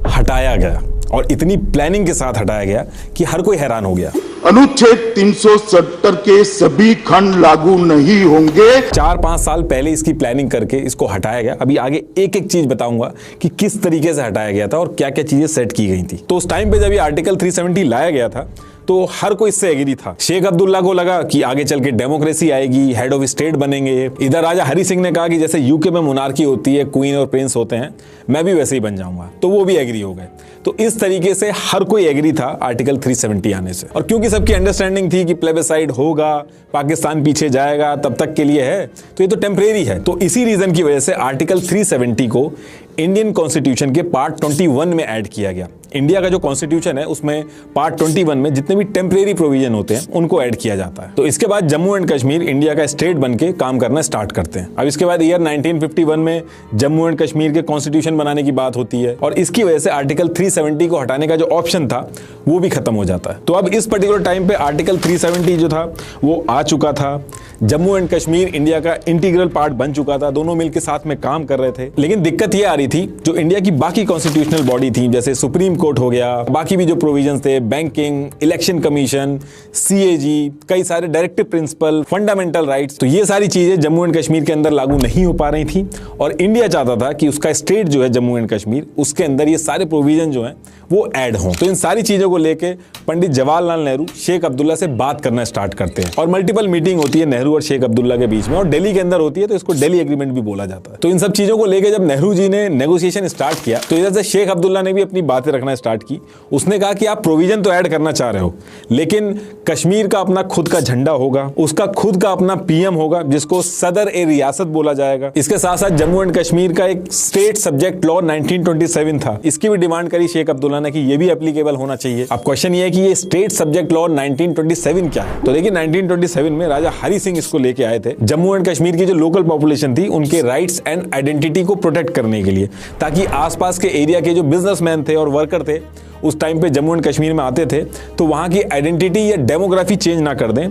हटाया गया, और इतनी प्लानिंग के साथ हटाया गया कि हर कोई हैरान हो गया। अनुच्छेद 370 के सभी खंड लागू नहीं होंगे। 4-5 साल पहले इसकी प्लानिंग करके इसको हटाया गया। अभी आगे एक एक चीज बताऊंगा कि किस तरीके से हटाया गया था और क्या क्या चीजें सेट की गई थी। तो उस टाइम पे जब ये आर्टिकल 370 लाया गया था तो हर कोई इससे एग्री था। शेख अब्दुल्ला को लगा कि आगे चल के डेमोक्रेसी आएगी, हेड ऑफ स्टेट बनेंगे। इधर राजा हरि सिंह ने कहा कि जैसे यूके में मोनार्की होती है, क्वीन और प्रिंस होते हैं, मैं भी वैसे ही बन जाऊंगा, तो वो भी एग्री हो गए। तो इस तरीके से हर कोई एग्री था आर्टिकल 370 आने से, और क्योंकि सबकी अंडरस्टैंडिंग थी कि प्लेबिसाइड होगा, पाकिस्तान पीछे जाएगा, तब तक के लिए है, तो ये तो टेम्परेरी है। तो इसी रीजन की वजह से आर्टिकल 370 को इंडियन कॉन्स्टिट्यूशन के पार्ट 21 में ऐड किया गया। इंडिया का जो कॉन्स्टिट्यूशन है उसमें पार्ट 21 में जितने भी टेम्परेरी प्रोविजन होते हैं उनको ऐड किया जाता है। तो इसके बाद जम्मू एंड कश्मीर इंडिया का स्टेट बन के काम करना स्टार्ट करते हैं। अब इसके बाद ईयर 1951 में जम्मू एंड कश्मीर के कॉन्स्टिट्यूशन बनाने की बात होती है, और इसकी वजह से आर्टिकल 370 को हटाने का जो ऑप्शन था वो भी खत्म हो जाता है। तो अब इस पर्टिकुलर टाइम पे आर्टिकल 370 जो था वो आ चुका था। जम्मू एंड कश्मीर इंडिया का इंटीग्रल पार्ट बन चुका था, दोनों मिलकर साथ में काम कर रहे थे। लेकिन दिक्कत ये आ रही थी, जो इंडिया की बाकी कॉन्स्टिट्यूशनल बॉडी थी जैसे सुप्रीम कोर्ट हो गया, बाकी भी जो प्रोविजंस थे, बैंकिंग, इलेक्शन कमीशन, सीएजी, कई सारे डायरेक्टिव प्रिंसिपल, फंडामेंटल राइट्स, तो ये सारी चीजें जम्मू एंड कश्मीर के अंदर लागू नहीं हो पा रही थी। और इंडिया चाहता था कि उसका स्टेट जो है जम्मू एंड कश्मीर, उसके अंदर ये सारे प्रोविजन जो हैं वो ऐड हों। तो इन सारी चीजों को लेके पंडित जवाहरलाल नेहरू शेख अब्दुल्ला से बात करना स्टार्ट करते हैं, और मल्टीपल मीटिंग होती है नेहरू और शेख अब्दुल्ला के बीच में, और दिल्ली के अंदर होती है, तो इसको दिल्ली एग्रीमेंट भी बोला जाता है। तो इन सब चीजों को लेके जब नेहरू जी ने नेगोशिएशन स्टार्ट किया तो इधर से शेख अब्दुल्ला ने भी अपनी बातें रखना स्टार्ट की। उसने कहा कि आप प्रोविजन तो ऐड करना चाह रहे हो, लेकिन कश्मीर का अपना खुद का झंडा होगा, उसका खुद का अपना पीएम होगा जिसको सदर ए रियासत बोला जाएगा। इसके साथ साथ जम्मू एंड कश्मीर का एक स्टेट सब्जेक्ट लॉ 1927 था, इसकी भी डिमांड करी शेख अब्दुल्ला ने कि ये भी एप्लीकेबल होना चाहिए। अब क्वेश्चन ये है कि ये स्टेट सब्जेक्ट लॉ 1927 क्या है? तो देखिए 1927 में राजा हरि सिंह इसको लेके आए थे जम्मू एंड कश्मीर की जो लोकल पॉपुलेशन थी उनके राइट्स एंड आइडेंटिटी को प्रोटेक्ट करने के लिए, ताकि आसपास के एरिया के जो बिजनेसमैन थे और वर्कर थे उस टाइम पे जम्मू एंड कश्मीर में आते थे तो वहां की आइडेंटिटी या डेमोग्राफी चेंज ना कर दें।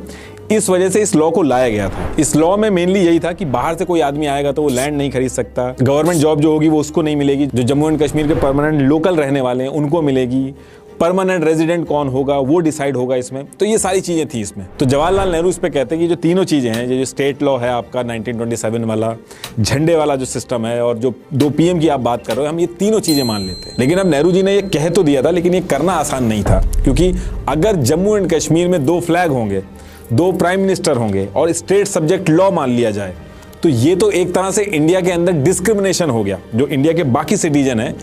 इस वजह से इस लॉ को लाया गया था। इस लॉ में मेनली यही था कि बाहर से कोई आदमी आएगा तो वो लैंड नहीं खरीद सकता, गवर्नमेंट जॉब जो होगी वो उसको नहीं मिलेगी, जो जम्मू एंड कश्मीर के परमानेंट लोकल रहने वाले हैं उनको मिलेगी, परमानेंट रेजिडेंट कौन होगा वो डिसाइड होगा इसमें। तो ये सारी चीजें थी इसमें। तो जवाहरलाल नेहरू इस पे कहते हैं कि जो तीनों चीजें हैं, ये जो स्टेट लॉ है आपका 1927 वाला, झंडे वाला जो सिस्टम है, और जो 2 पीएम की आप बात कर रहे हो, हम ये तीनों चीजें मान लेते हैं। लेकिन अब नेहरू जी ने ये कह तो दिया था, लेकिन ये करना आसान नहीं था, क्योंकि अगर जम्मू एंड कश्मीर में 2 फ्लैग होंगे, 2 प्राइम मिनिस्टर होंगे और स्टेट सब्जेक्ट लॉ मान लिया जाए तो ये तो एक तरह से इंडिया के अंदर डिस्क्रिमिनेशन हो गया। जो इंडिया के बाकी सिटीजन है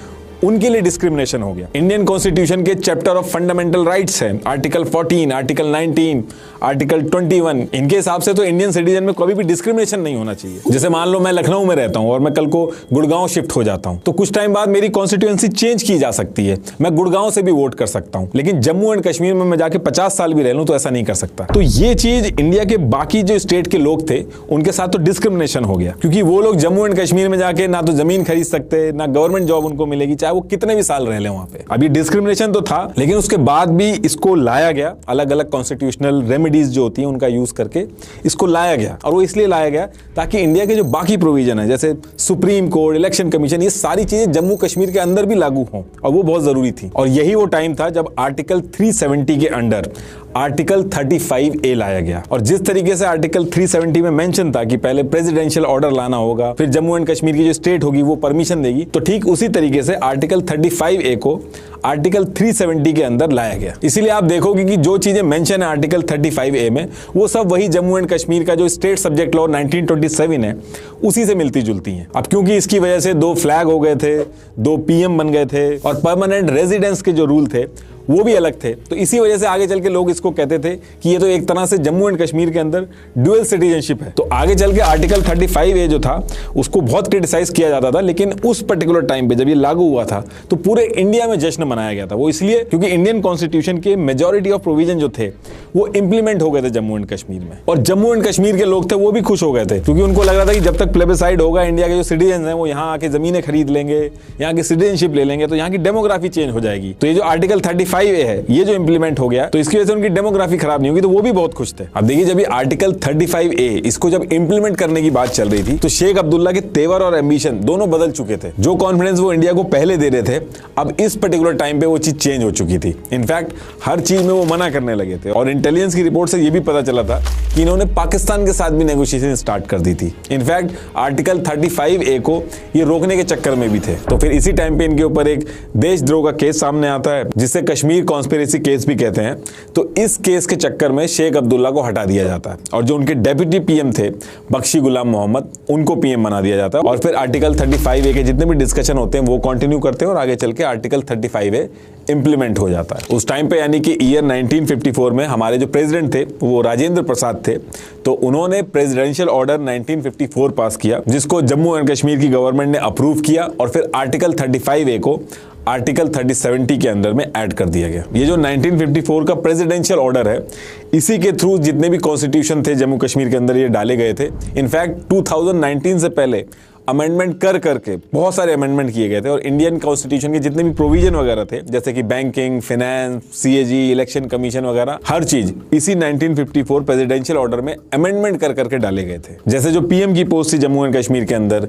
उनके लिए डिस्क्रिमिनेशन हो गया। इंडियन कॉन्स्टिट्यूशन के चैप्टर ऑफ फंडामेंटल राइट्स है, आर्टिकल 14, आर्टिकल 19, आर्टिकल 21, इनके हिसाब से तो इंडियन सिटीजन में कभी भी डिस्क्रिमिनेशन नहीं होना चाहिए। जैसे मान लो मैं लखनऊ में रहता हूं और मैं कल को गुड़गांव शिफ्ट हो जाता हूं, तो कुछ टाइम बाद मेरी कॉन्स्टिट्यूएंसी चेंज की जा सकती है, मैं गुड़गांव से भी वोट कर सकता हूं, लेकिन जम्मू एंड कश्मीर में मैं जाके 50 साल भी रह लूं तो ऐसा नहीं कर सकता। तो ये चीज इंडिया के बाकी जो स्टेट के लोग थे उनके साथ तो डिस्क्रिमिनेशन हो गया, क्योंकि वो लोग जम्मू एंड कश्मीर में जाके ना तो जमीन खरीद सकते, ना गवर्नमेंट जॉब उनको मिलेगी, चाहे वो कितने भी साल रह ले वहां पे। अभी डिस्क्रिमिनेशन तो था, लेकिन उसके बाद भी इसको लाया गया, अलग अलग कॉन्स्टिट्यूशनल रेमेडीज जो होती हैं उनका यूज करके इसको लाया गया। और वो इसलिए लाया गया ताकि इंडिया के जो बाकी प्रोविजन है जैसे सुप्रीम कोर्ट, इलेक्शन कमीशन, ये सारी चीजें जम्मू कश्मीर के अंदर भी लागू हों, और वो बहुत जरूरी थी। और यही वो टाइम था जब आर्टिकल 370 के अंडर आर्टिकल 35A लाया गया। और जिस तरीके से आर्टिकल 370 में मेंशन था कि पहले प्रेसिडेंशियल ऑर्डर लाना होगा, फिर जम्मू एंड कश्मीर की जो स्टेट होगी वो परमिशन देगी, तो ठीक उसी तरीके से आर्टिकल 35A को आर्टिकल 370 के अंदर लाया गया। इसीलिए आप देखोगे कि जो चीजें मेंशन है आर्टिकल 35A में, वो सब वही जम्मू एंड कश्मीर का जो स्टेट सब्जेक्ट लॉ 1927 है उसी से मिलती जुलती हैं। अब क्योंकि इसकी वजह से 2 फ्लैग हो गए थे, 2 PM बन गए थे और परमानेंट रेजिडेंस के जो रूल थे वो भी अलग थे, तो इसी वजह से आगे चल के लोग इसको कहते थे कि ये तो एक तरह से जम्मू एंड कश्मीर के अंदर ड्यूअल सिटीजनशिप है। तो आगे चल के आर्टिकल 35A जो था उसको बहुत क्रिटिसाइज किया जाता था, लेकिन उस पर्टिकुलर टाइम पे जब ये लागू हुआ था तो पूरे इंडिया में जश्न मनाया गया था। वो इसलिए क्योंकि इंडियन कॉन्स्टिट्यूशन के मेजॉरिटी ऑफ प्रोविजन जो थे वो इंप्लीमेंट हो गए थे जम्मू एंड कश्मीर में, और जम्मू एंड कश्मीर के लोग थे वो भी खुश हो गए थे, क्योंकि उनको लग रहा था कि जब तक प्लेबिसाइड होगा इंडिया के जो सिटीजन हैं वो यहाँ आके जमीनें खरीद लेंगे, यहाँ की सिटीजनशिप ले लेंगे, तो यहाँ की डेमोग्राफी चेंज हो जाएगी। तो ये जो आर्टिकल 35A है ये जो इंप्लीमेंट हो गया तो इसकी वजह से उनकी डेमोग्राफी खराब नहीं होगी, तो वो भी बहुत खुश थे। अब देखिए, जब ये आर्टिकल 35A इसको जब इंप्लीमेंट करने की बात चल रही थी तो शेख अब्दुल्ला के तेवर और एम्बिशन दोनों बदल चुके थे। जो कॉन्फिडेंस वो इंडिया को पहले दे रहे थे, अब इस पर्टिकुलर टाइम पे वो चीज चेंज हो चुकी थी। इनफैक्ट हर चीज में वो मना करने लगे थे, और इंटेलिजेंस की रिपोर्ट से ये भी पता चला था कि इन्होंने पाकिस्तान के साथ भी नेगोशिएशन स्टार्ट कर दी थी। इनफैक्ट आर्टिकल 35A को ये रोकने के चक्कर में भी थे। तो फिर इसी टाइम पे इनके ऊपर एक देशद्रोह का केस सामने आता है, जिसे कश्मीर कॉन्स्पिरेसी केस भी कहते हैं। तो इस केस के चक्कर में शेख अब्दुल्ला को हटा दिया जाता है, और जो उनके डेप्यूटी PM थे बख्शी गुलाम मोहम्मद, उनको PM बना दिया जाता है। और फिर आर्टिकल 35A के जितने भी डिस्कशन होते हैं वो कंटिन्यू करते हैं, और आगे चल के आर्टिकल 35A इंप्लीमेंट हो जाता है। उस टाइम पे यानी कि ईयर 1954 में हमारे जो प्रेसिडेंट थे वो राजेंद्र प्रसाद थे, तो उन्होंने प्रेसिडेंशियल ऑर्डर 1954 पास किया, जिसको जम्मू एंड कश्मीर की गवर्नमेंट ने अप्रूव किया, और फिर आर्टिकल 35A को आर्टिकल 3070 के अंदर में ऐड कर दिया गया। ये जो 1954 का प्रेसिडेंशियल ऑर्डर है, इसी के थ्रू जितने भी कॉन्स्टिट्यूशन थे जम्मू कश्मीर के अंदर ये डाले गए थे। इनफैक्ट 2019 से पहले अमेंडमेंट कर करके बहुत सारे अमेंडमेंट किए गए थे, और इंडियन कॉन्स्टिट्यूशन के जितने भी प्रोविजन वगैरह थे, जैसे कि banking, finance, CAG, election commission वगैरह, हर चीज इसी 1954 प्रेसिडेंशियल ऑर्डर में अमेंडमेंट कर करके डाले गए थे। जैसे जो PM की पोस्ट थी जम्मू एंड कश्मीर के अंदर,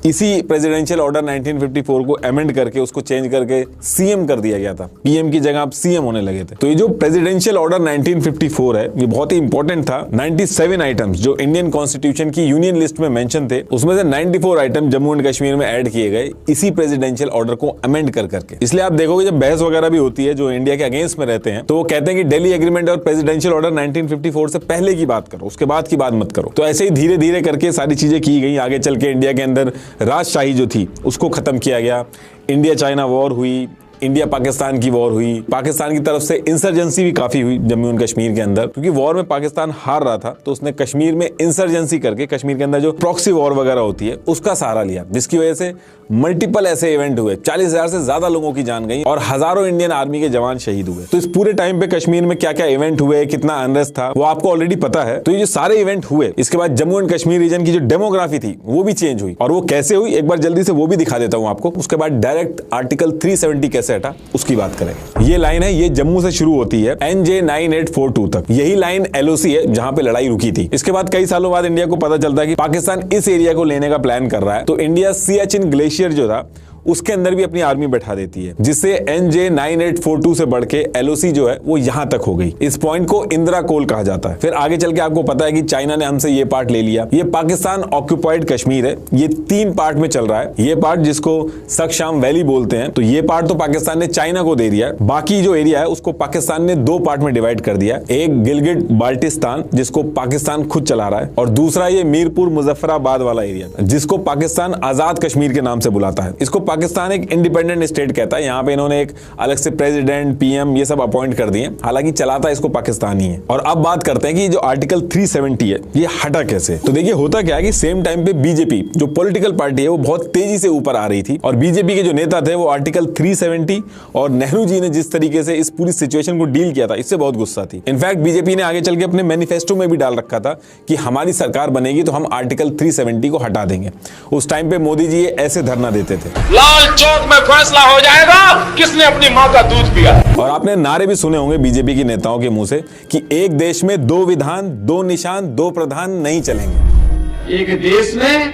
इसी प्रेसिडेंशियल ऑर्डर 1954 को अमेंड करके उसको चेंज करके CM कर दिया गया था। PM की जगह आप CM होने लगे थे। तो ये जो प्रेसिडेंशियल ऑर्डर 1954 है ये बहुत ही इंपॉर्टेंट था। 97 आइटम्स जो इंडियन कॉन्स्टिट्यूशन की यूनियन लिस्ट में मेंशन थे, उसमें से 94 आइटम जम्मू एंड कश्मीर में ऐड किए गए इसी प्रेसिडेंशियल ऑर्डर को अमेंड कर करके। इसलिए आप देखोगे जब बहस वगैरह भी होती है जो इंडिया के अगेंस्ट में रहते हैं, तो वो कहते हैं कि दिल्ली एग्रीमेंट और प्रेसिडेंशियल ऑर्डर 1954 से पहले की बात करो, उसके बाद की बात मत करो। तो ऐसे ही धीरे धीरे करके सारी चीजें की गई। आगे चल के इंडिया के अंदर राजशाही जो थी उसको खत्म किया गया। इंडिया चाइना वॉर हुई, इंडिया पाकिस्तान की वॉर हुई, पाकिस्तान की तरफ से इंसर्जेंसी भी काफी हुई जम्मू एंड कश्मीर के अंदर, क्योंकि वॉर में पाकिस्तान हार रहा था, तो उसने कश्मीर में इंसर्जेंसी करके कश्मीर के अंदर जो प्रॉक्सी वॉर वगैरह होती है उसका सहारा लिया, जिसकी वजह से मल्टीपल ऐसे इवेंट हुए, 40,000 से ज्यादा लोगों की जान गई और हजारों इंडियन आर्मी के जवान शहीद हुए। तो इस पूरे टाइम पे कश्मीर में क्या क्या इवेंट हुए, कितना अनरेस्ट था, वो आपको ऑलरेडी पता है। तो ये जो सारे इवेंट हुए, इसके बाद जम्मू एंड कश्मीर रीजन की जो डेमोग्राफी थी वो भी चेंज हुई, और वो कैसे हुई एक बार जल्दी से वो भी दिखा देता हूं आपको। उसके बाद डायरेक्ट आर्टिकल 370 कैसे हटा उसकी बात करेंगे। ये लाइन है, ये जम्मू से शुरू होती है NJ 9842 तक। यही लाइन LOC है जहां पे लड़ाई रुकी थी। इसके बाद कई सालों बाद इंडिया को पता चलता है कि पाकिस्तान इस एरिया को लेने का प्लान कर रहा है, तो इंडिया सियाचिन ग्लेशियर जो था उसके अंदर भी अपनी आर्मी बैठा देती है, जिससे NJ 9842 से बढ़ के LOC जो है वो यहां तक हो गई। इस पॉइंट को इंदिरा कोल कहा जाता है। फिर आगे चल के आपको पता है कि चाइना ने हमसे ये पार्ट ले लिया। ये पाकिस्तान ऑक्यूपाइड कश्मीर है, ये 3 पार्ट में चल रहा है। ये पार्ट जिसको सक्शाम वैली बोलते हैं, तो ये पार्ट तो पाकिस्तान ने चाइना को दे दिया। बाकी जो एरिया है उसको पाकिस्तान ने 2 पार्ट में डिवाइड कर दिया। एक गिलगिट बाल्टिस्तान जिसको पाकिस्तान खुद चला रहा है, और दूसरा ये मीरपुर मुजफ्फराबाद वाला एरिया जिसको पाकिस्तान आजाद कश्मीर के नाम से बुलाता है। इसको पाकिस्तान एक इंडिपेंडेंट स्टेट कहता है। यहाँ पे इन्होंने एक अलग से प्रेसिडेंट, PM ये सब अपॉइंट कर दिए, हालांकि चलाता इसको पाकिस्तान ही है। और अब बात करते हैं कि जो आर्टिकल 370 है ये हटा कैसे। तो देखिए होता क्या है कि सेम टाइम पे बीजेपी जो पॉलिटिकल पार्टी है वो बहुत तेजी से ऊपर आ रही थी, और बीजेपी के जो नेता थे वो आर्टिकल 370 और नेहरू जी ने जिस तरीके से इस पूरी सिचुएशन को डील किया था इससे बहुत गुस्सा थी। इनफैक्ट बीजेपी ने आगे चल के अपने मैनिफेस्टो में भी डाल रखा था कि हमारी सरकार बनेगी तो हम आर्टिकल 370 को हटा देंगे। उस टाइम पे मोदी जी ऐसे धरना देते थे, लाल चौक में फैसला हो जाएगा किसने अपनी मां का दूध पिया। और आपने नारे भी सुने होंगे बीजेपी के नेताओं के मुंह से कि एक देश में 2 विधान, 2 निशान, 2 प्रधान नहीं चलेंगे। एक देश में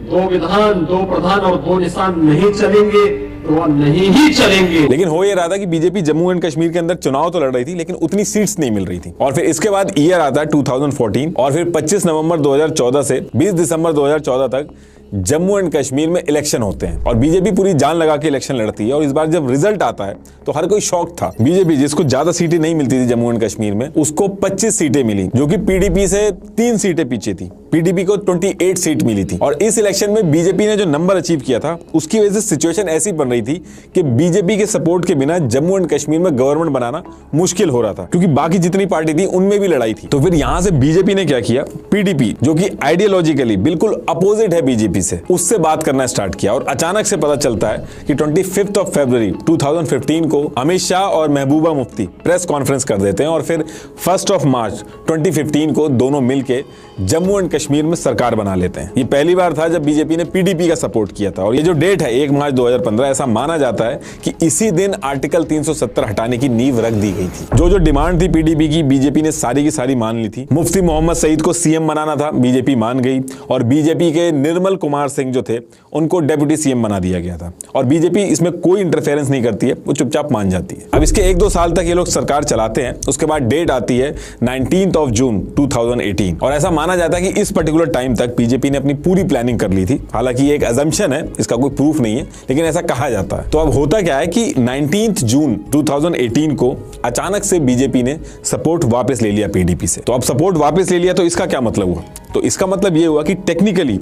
2 विधान, 2 प्रधान और 2 निशान नहीं चलेंगे, तो अब नहीं ही चलेंगे। लेकिन हो ये रहा था कि बीजेपी जम्मू एंड कश्मीर के अंदर चुनाव तो लड़ रही थी, लेकिन उतनी सीट्स नहीं मिल रही थी। और फिर इसके बाद ईयर आता है 2014 और फिर 25 नवंबर 2014 से 20 दिसंबर 2014 तक जम्मू एंड कश्मीर में इलेक्शन होते हैं और बीजेपी पूरी जान लगा के इलेक्शन लड़ती है। और इस बार जब रिजल्ट आता है तो हर कोई शॉक था। बीजेपी जिसको ज्यादा सीटें नहीं मिलती थी जम्मू एंड कश्मीर में, उसको 25 सीटें मिली, जो कि पीडीपी से 3 सीटें पीछे थी। पीडीपी को 28 सीट मिली थी। और इस इलेक्शन में बीजेपी ने जो नंबर अचीव किया था, उसकी वजह से सिचुएशन ऐसी बन रही थी कि बीजेपी के सपोर्ट के बिना जम्मू एंड कश्मीर में गवर्नमेंट बनाना मुश्किल हो रहा था, क्योंकि बाकी जितनी पार्टी थी उनमें भी लड़ाई थी। तो फिर यहां से बीजेपी ने क्या किया, पीडीपी जो कि आइडियोलॉजिकली बिल्कुल अपोजिट है बीजेपी से, उससे बात करना स्टार्ट किया। और अचानक से पता चलता है कि 25 फरवरी 2015 को अमित शाह और महबूबा मुफ्ती प्रेस कॉन्फ्रेंस कर देते हैं और फिर 1 मार्च 2015 को दोनों मिलके जम्मू एंड कश्मीर में सरकार बना लेते हैं। ये पहली बार था जब बीजेपी ने पीडीपी का सपोर्ट किया था। और ये जो डेट है 1 मार्च 2015, ऐसा माना जाता है कि इसी दिन आर्टिकल 370 हटाने की नींव रख दी गई थी। जो डिमांड थी पीडीपी की, बीजेपी ने सारी की सारी मान ली थी। मुफ्ती मोहम्मद सईद को सीएम बनाना था, बीजेपी मान गई। और बीजेपी के निर्मल कुमार सिंह जो थे, उनको डेप्यूटी सीएम बना दिया गया था। और बीजेपी इसमें कोई इंटरफेरेंस नहीं करती है, वो चुपचाप मान जाती है। अब इसके 1-2 साल तक ये लोग सरकार चलाते हैं। उसके बाद डेट आती है 19 जून 2018 और ऐसा माना जाता है कि इस पर्टिकुलर टाइम तक बीजेपी ने अपनी पूरी प्लानिंग कर ली थी। हालांकि ये एक अजम्पशन है, इसका कोई प्रूफ नहीं है, लेकिन ऐसा कहा जाता है। तो अब होता क्या है कि 19 जून 2018 को अचानक से बीजेपी ने सपोर्ट वापस ले लिया पीडीपी से। तो अब सपोर्ट वापस ले लिया तो इसका क्या मतलब हुआ? तो इसका मतलब ये हुआ कि टेक्निकली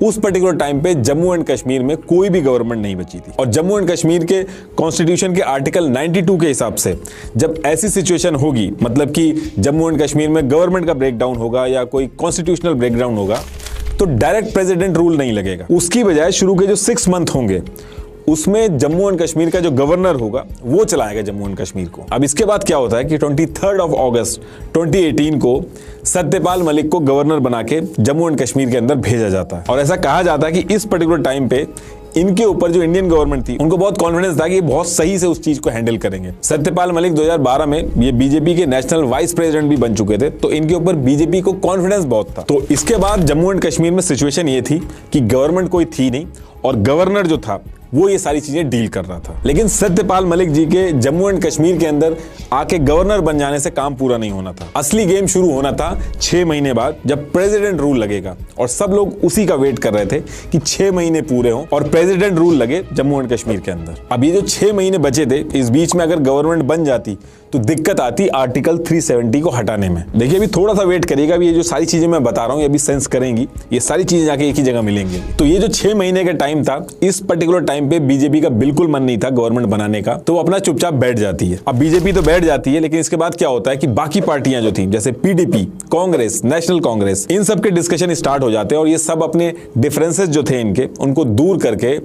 उस पर्टिकुलर टाइम पे जम्मू एंड कश्मीर में कोई भी गवर्नमेंट नहीं बची थी। और जम्मू एंड कश्मीर के कॉन्स्टिट्यूशन के आर्टिकल 92 के हिसाब से जब ऐसी सिचुएशन होगी, मतलब कि जम्मू एंड कश्मीर में गवर्नमेंट का ब्रेकडाउन होगा या कोई कॉन्स्टिट्यूशनल ब्रेकडाउन होगा, तो डायरेक्ट प्रेसिडेंट रूल नहीं लगेगा। उसकी बजाय शुरू के जो 6 मंथ होंगे उसमें जम्मू एंड कश्मीर का जो गवर्नर होगा वो चलाएगा जम्मू एंड कश्मीर को। अब इसके बाद क्या होता है कि 23 अगस्त 2018 को सत्यपाल मलिक को गवर्नर बना के जम्मू एंड कश्मीर के अंदर भेजा जाता है। और ऐसा कहा जाता है कि इस पर्टिकुलर टाइम पे इनके ऊपर जो इंडियन गवर्नमेंट थी, उनको बहुत कॉन्फिडेंस था कि ये बहुत सही से उस चीज को हैंडल करेंगे। सत्यपाल मलिक 2012 में ये बीजेपी के नेशनल वाइस प्रेसिडेंट भी बन चुके थे, तो इनके ऊपर बीजेपी को कॉन्फिडेंस बहुत था। तो इसके बाद जम्मू एंड कश्मीर में सिचुएशन ये थी कि गवर्नमेंट कोई थी नहीं और गवर्नर जो था वो ये सारी चीजें डील कर रहा था। लेकिन सत्यपाल मलिक जी के जम्मू एंड कश्मीर के अंदर आके गवर्नर बन जाने से काम पूरा नहीं होना था। असली गेम शुरू होना था 6 महीने बाद, जब प्रेसिडेंट रूल लगेगा। और सब लोग उसी का वेट कर रहे थे कि 6 महीने पूरे हों और प्रेसिडेंट रूल लगे जम्मू एंड कश्मीर के अंदर। अब ये जो 6 महीने बचे थे, इस बीच में अगर गवर्नमेंट बन जाती तो दिक्कत आती आर्टिकल 370 को हटाने में। देखिए अभी थोड़ा सा वेट करिएगा, अभी ये जो सारी चीजें मैं बता रहा हूँ ये अभी सेंस करेंगी, ये सारी चीजें जाके एक ही जगह मिलेंगी। तो ये जो 6 महीने का टाइम था, इस पर्टिकुलर टाइम पे बीजेपी का बिल्कुल मन नहीं था गवर्नमेंट बनाने का, तो वो अपना चुपचाप बैठ जाती है। अब बीजेपी तो बैठ जाती है, लेकिन इसके बाद क्या होता है कि बाकी पार्टियां जो थी, जैसे पीडीपी, कांग्रेस, नेशनल कांग्रेस, इन सब के डिस्कशन स्टार्ट हो जाते हैं और ये सब अपने डिफरेंसेस जो थे इनके, उनको दूर करके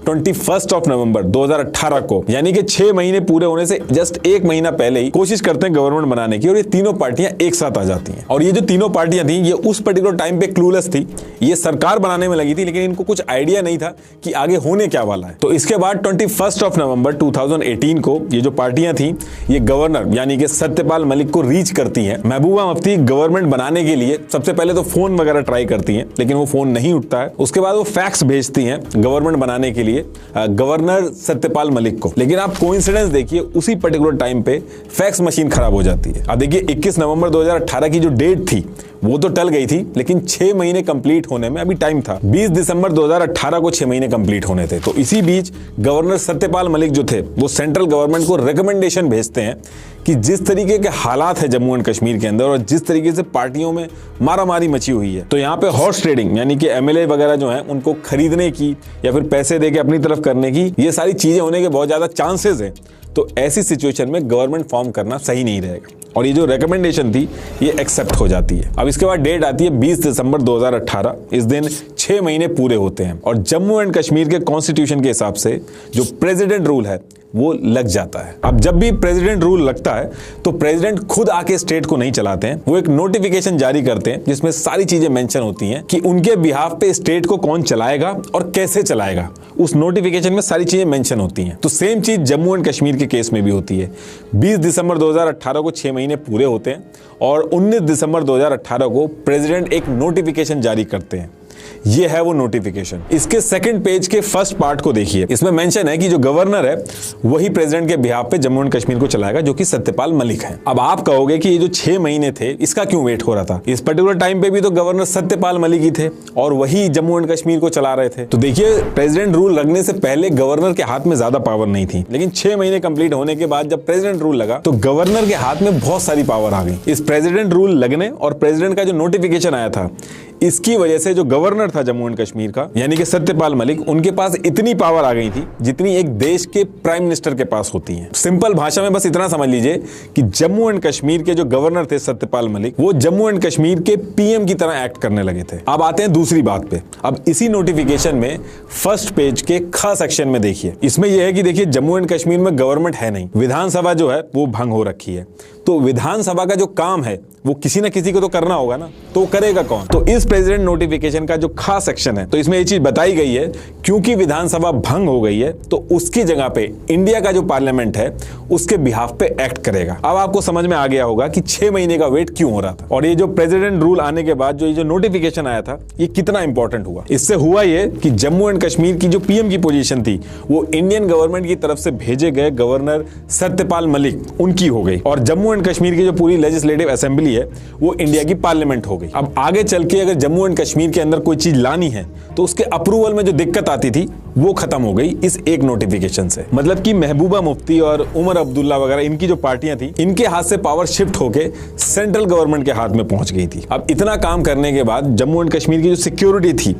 21 नवंबर 2018 को, यानी कि 6 महीने पूरे होने से जस्ट 1 महीना पहले ही कोशिश करते हैं गवर्नमेंट बनाने की। और ये तीनों पार्टियां एक साथ आ जाती हैं। और ये जो तीनों पार्टियां थी, ये उस पर्टिकुलर टाइम पे क्लूलेस थी। ये सरकार बनाने में लगी थी, लेकिन इनको कुछ आइडिया नहीं था कि आगे होने क्या वाला है। तो इसके बाद 21 नवंबर 2018 को ये जो पार्टियां थी, ये गवर्नर यानी कि सत्यपाल मलिक को रीच करती हैं। महबूबा मुफ्ती गवर्नमेंट बनाने के लिए सबसे पहले तो फोन वगैरह ट्राई करती हैं, लेकिन वो फोन नहीं उठता है। उसके बाद वो फैक्स भेजती हैं गवर्नमेंट बनाने के लिए गवर्नर सत्यपाल मलिक को। लेकिन आप कोइंसिडेंस देखिए, उसी पर्टिकुलर टाइम पे फैक्स मशीन खराब हो जाती है। अब देखिए 21 नवंबर 2018 की जो डेट थी वो तो टल गई थी, लेकिन 6 महीने कंप्लीट होने में अभी टाइम था। 20 दिसंबर 2018 को 6 महीने कंप्लीट होने थे। तो इसी बीच गवर्नर सत्यपाल मलिक जो थे, वो सेंट्रल गवर्नमेंट को रिकमेंडेशन भेजते हैं कि जिस तरीके के हालात है जम्मू एंड कश्मीर के अंदर और जिस तरीके से पार्टियों में मारामारी मची हुई है, तो यहाँ पे हॉर्स ट्रेडिंग यानी कि एमएलए वगैरह जो है उनको खरीदने की या फिर पैसे देके अपनी तरफ करने की, ये सारी चीजें होने के बहुत ज्यादा चांसेस हैं। तो ऐसी सिचुएशन में गवर्नमेंट फॉर्म करना सही नहीं रहेगा। और ये जो रिकमेंडेशन थी ये एक्सेप्ट हो जाती है। अब इसके बाद डेट आती है 20 दिसंबर 2018। इस दिन 6 महीने पूरे होते हैं और जम्मू एंड कश्मीर के कॉन्स्टिट्यूशन के हिसाब से जो प्रेसिडेंट रूल है वो लग जाता है। अब जब भी प्रेसिडेंट रूल लगता है तो प्रेसिडेंट खुद आके स्टेट को नहीं चलाते हैं, वो एक नोटिफिकेशन जारी करते हैं जिसमें सारी चीजें मेंशन होती हैं कि उनके बिहाफ पे स्टेट को कौन चलाएगा और कैसे चलाएगा। उस नोटिफिकेशन में सारी चीजें मेंशन होती हैं। तो सेम चीज जम्मू एंड कश्मीर के केस में भी होती है। 20 दिसंबर 2018 को 6 महीने पूरे होते हैं और 19 दिसंबर 2018 को प्रेसिडेंट एक नोटिफिकेशन जारी करते हैं ये है वो नोटिफिकेशन। इसके सेकंड पेज के फर्स्ट पार्ट को देखिए, इसमें मेंशन है कि जो गवर्नर है वही प्रेसिडेंट के बिहाफ पे जम्मू एंड कश्मीर को चलाएगा, जो कि सत्यपाल मलिक है। अब आप कहोगे कि ये जो 6 महीने थे इसका क्यों वेट हो रहा था? इस पर्टिकुलर टाइम पे भी तो गवर्नर सत्यपाल मलिक ही थे और वही जम्मू एंड कश्मीर को चला रहे थे। तो देखिए, प्रेसिडेंट रूल लगने से पहले गवर्नर के हाथ में ज्यादा पावर नहीं थी, लेकिन 6 महीने कंप्लीट होने के बाद जब प्रेसिडेंट रूल लगा तो गवर्नर के हाथ में बहुत सारी पावर आ गई। इस प्रेसिडेंट रूल लगने और प्रेसिडेंट का जो नोटिफिकेशन आया था, इसकी वजह से जो गवर्नर था जम्मू एंड कश्मीर का, यानी कि सत्यपाल मलिक, उनके पास इतनी पावर आ गई थी जितनी एक देश के प्राइम मिनिस्टर के पास होती है। सिंपल भाषा में बस इतना समझ लीजिए कि जम्मू एंड कश्मीर के जो गवर्नर थे सत्यपाल मलिक, वो जम्मू एंड कश्मीर के पीएम की तरह एक्ट करने लगे थे। अब आते हैं दूसरी बात पे। अब इसी नोटिफिकेशन में फर्स्ट पेज के ख सेक्शन में देखिए, इसमें यह है कि देखिए जम्मू एंड कश्मीर में गवर्नमेंट है नहीं, विधानसभा जो है वो भंग हो रखी है। तो विधानसभा का जो काम है वो किसी ना किसी को तो करना होगा ना, तो करेगा कौन? तो इस प्रेसिडेंट नोटिफिकेशन का जो खास सेक्शन है, तो इसमें ये चीज बताई गई है क्योंकि विधानसभा भंग हो गई है तो उसकी जगह पे इंडिया का जो पार्लियामेंट है उसके बिहाफ पे एक्ट करेगा। अब आपको समझ में आ गया होगा कि 6 महीने का वेट क्यों हो रहा था और ये जो प्रेसिडेंट रूल आने के बाद जो ये जो नोटिफिकेशन आया था ये कितना इंपॉर्टेंट हुआ। इससे हुआ ये कि जम्मू एंड कश्मीर की जो पीएम की पोजीशन थी वो इंडियन गवर्नमेंट की तरफ से भेजे गए गवर्नर सत्यपाल मलिक उनकी हो गई और जम्मू एंड कश्मीर की जो पूरी लेजिस्लेटिव असेंबली है वो इंडिया की पार्लियामेंट हो गई। अब आगे चल के अगर जम्मू एंड कश्मीर के अंदर कोई चीज लानी है तो उसके अप्रूवल में जो दिक्कत आती थी वो खत्म हो गई इस एक नोटिफिकेशन से। मतलब कि महबूबा मुफ्ती और उमर अब्दुल्ला वगैरह इनकी जो पार्टियां थी, इनके हाथ से पावर शिफ्ट होके सेंट्रल गवर्नमेंट के हाथ में पहुंच गई थी। अब इतना काम करने के बाद जम्मू एंड कश्मीर की जो सिक्योरिटी थी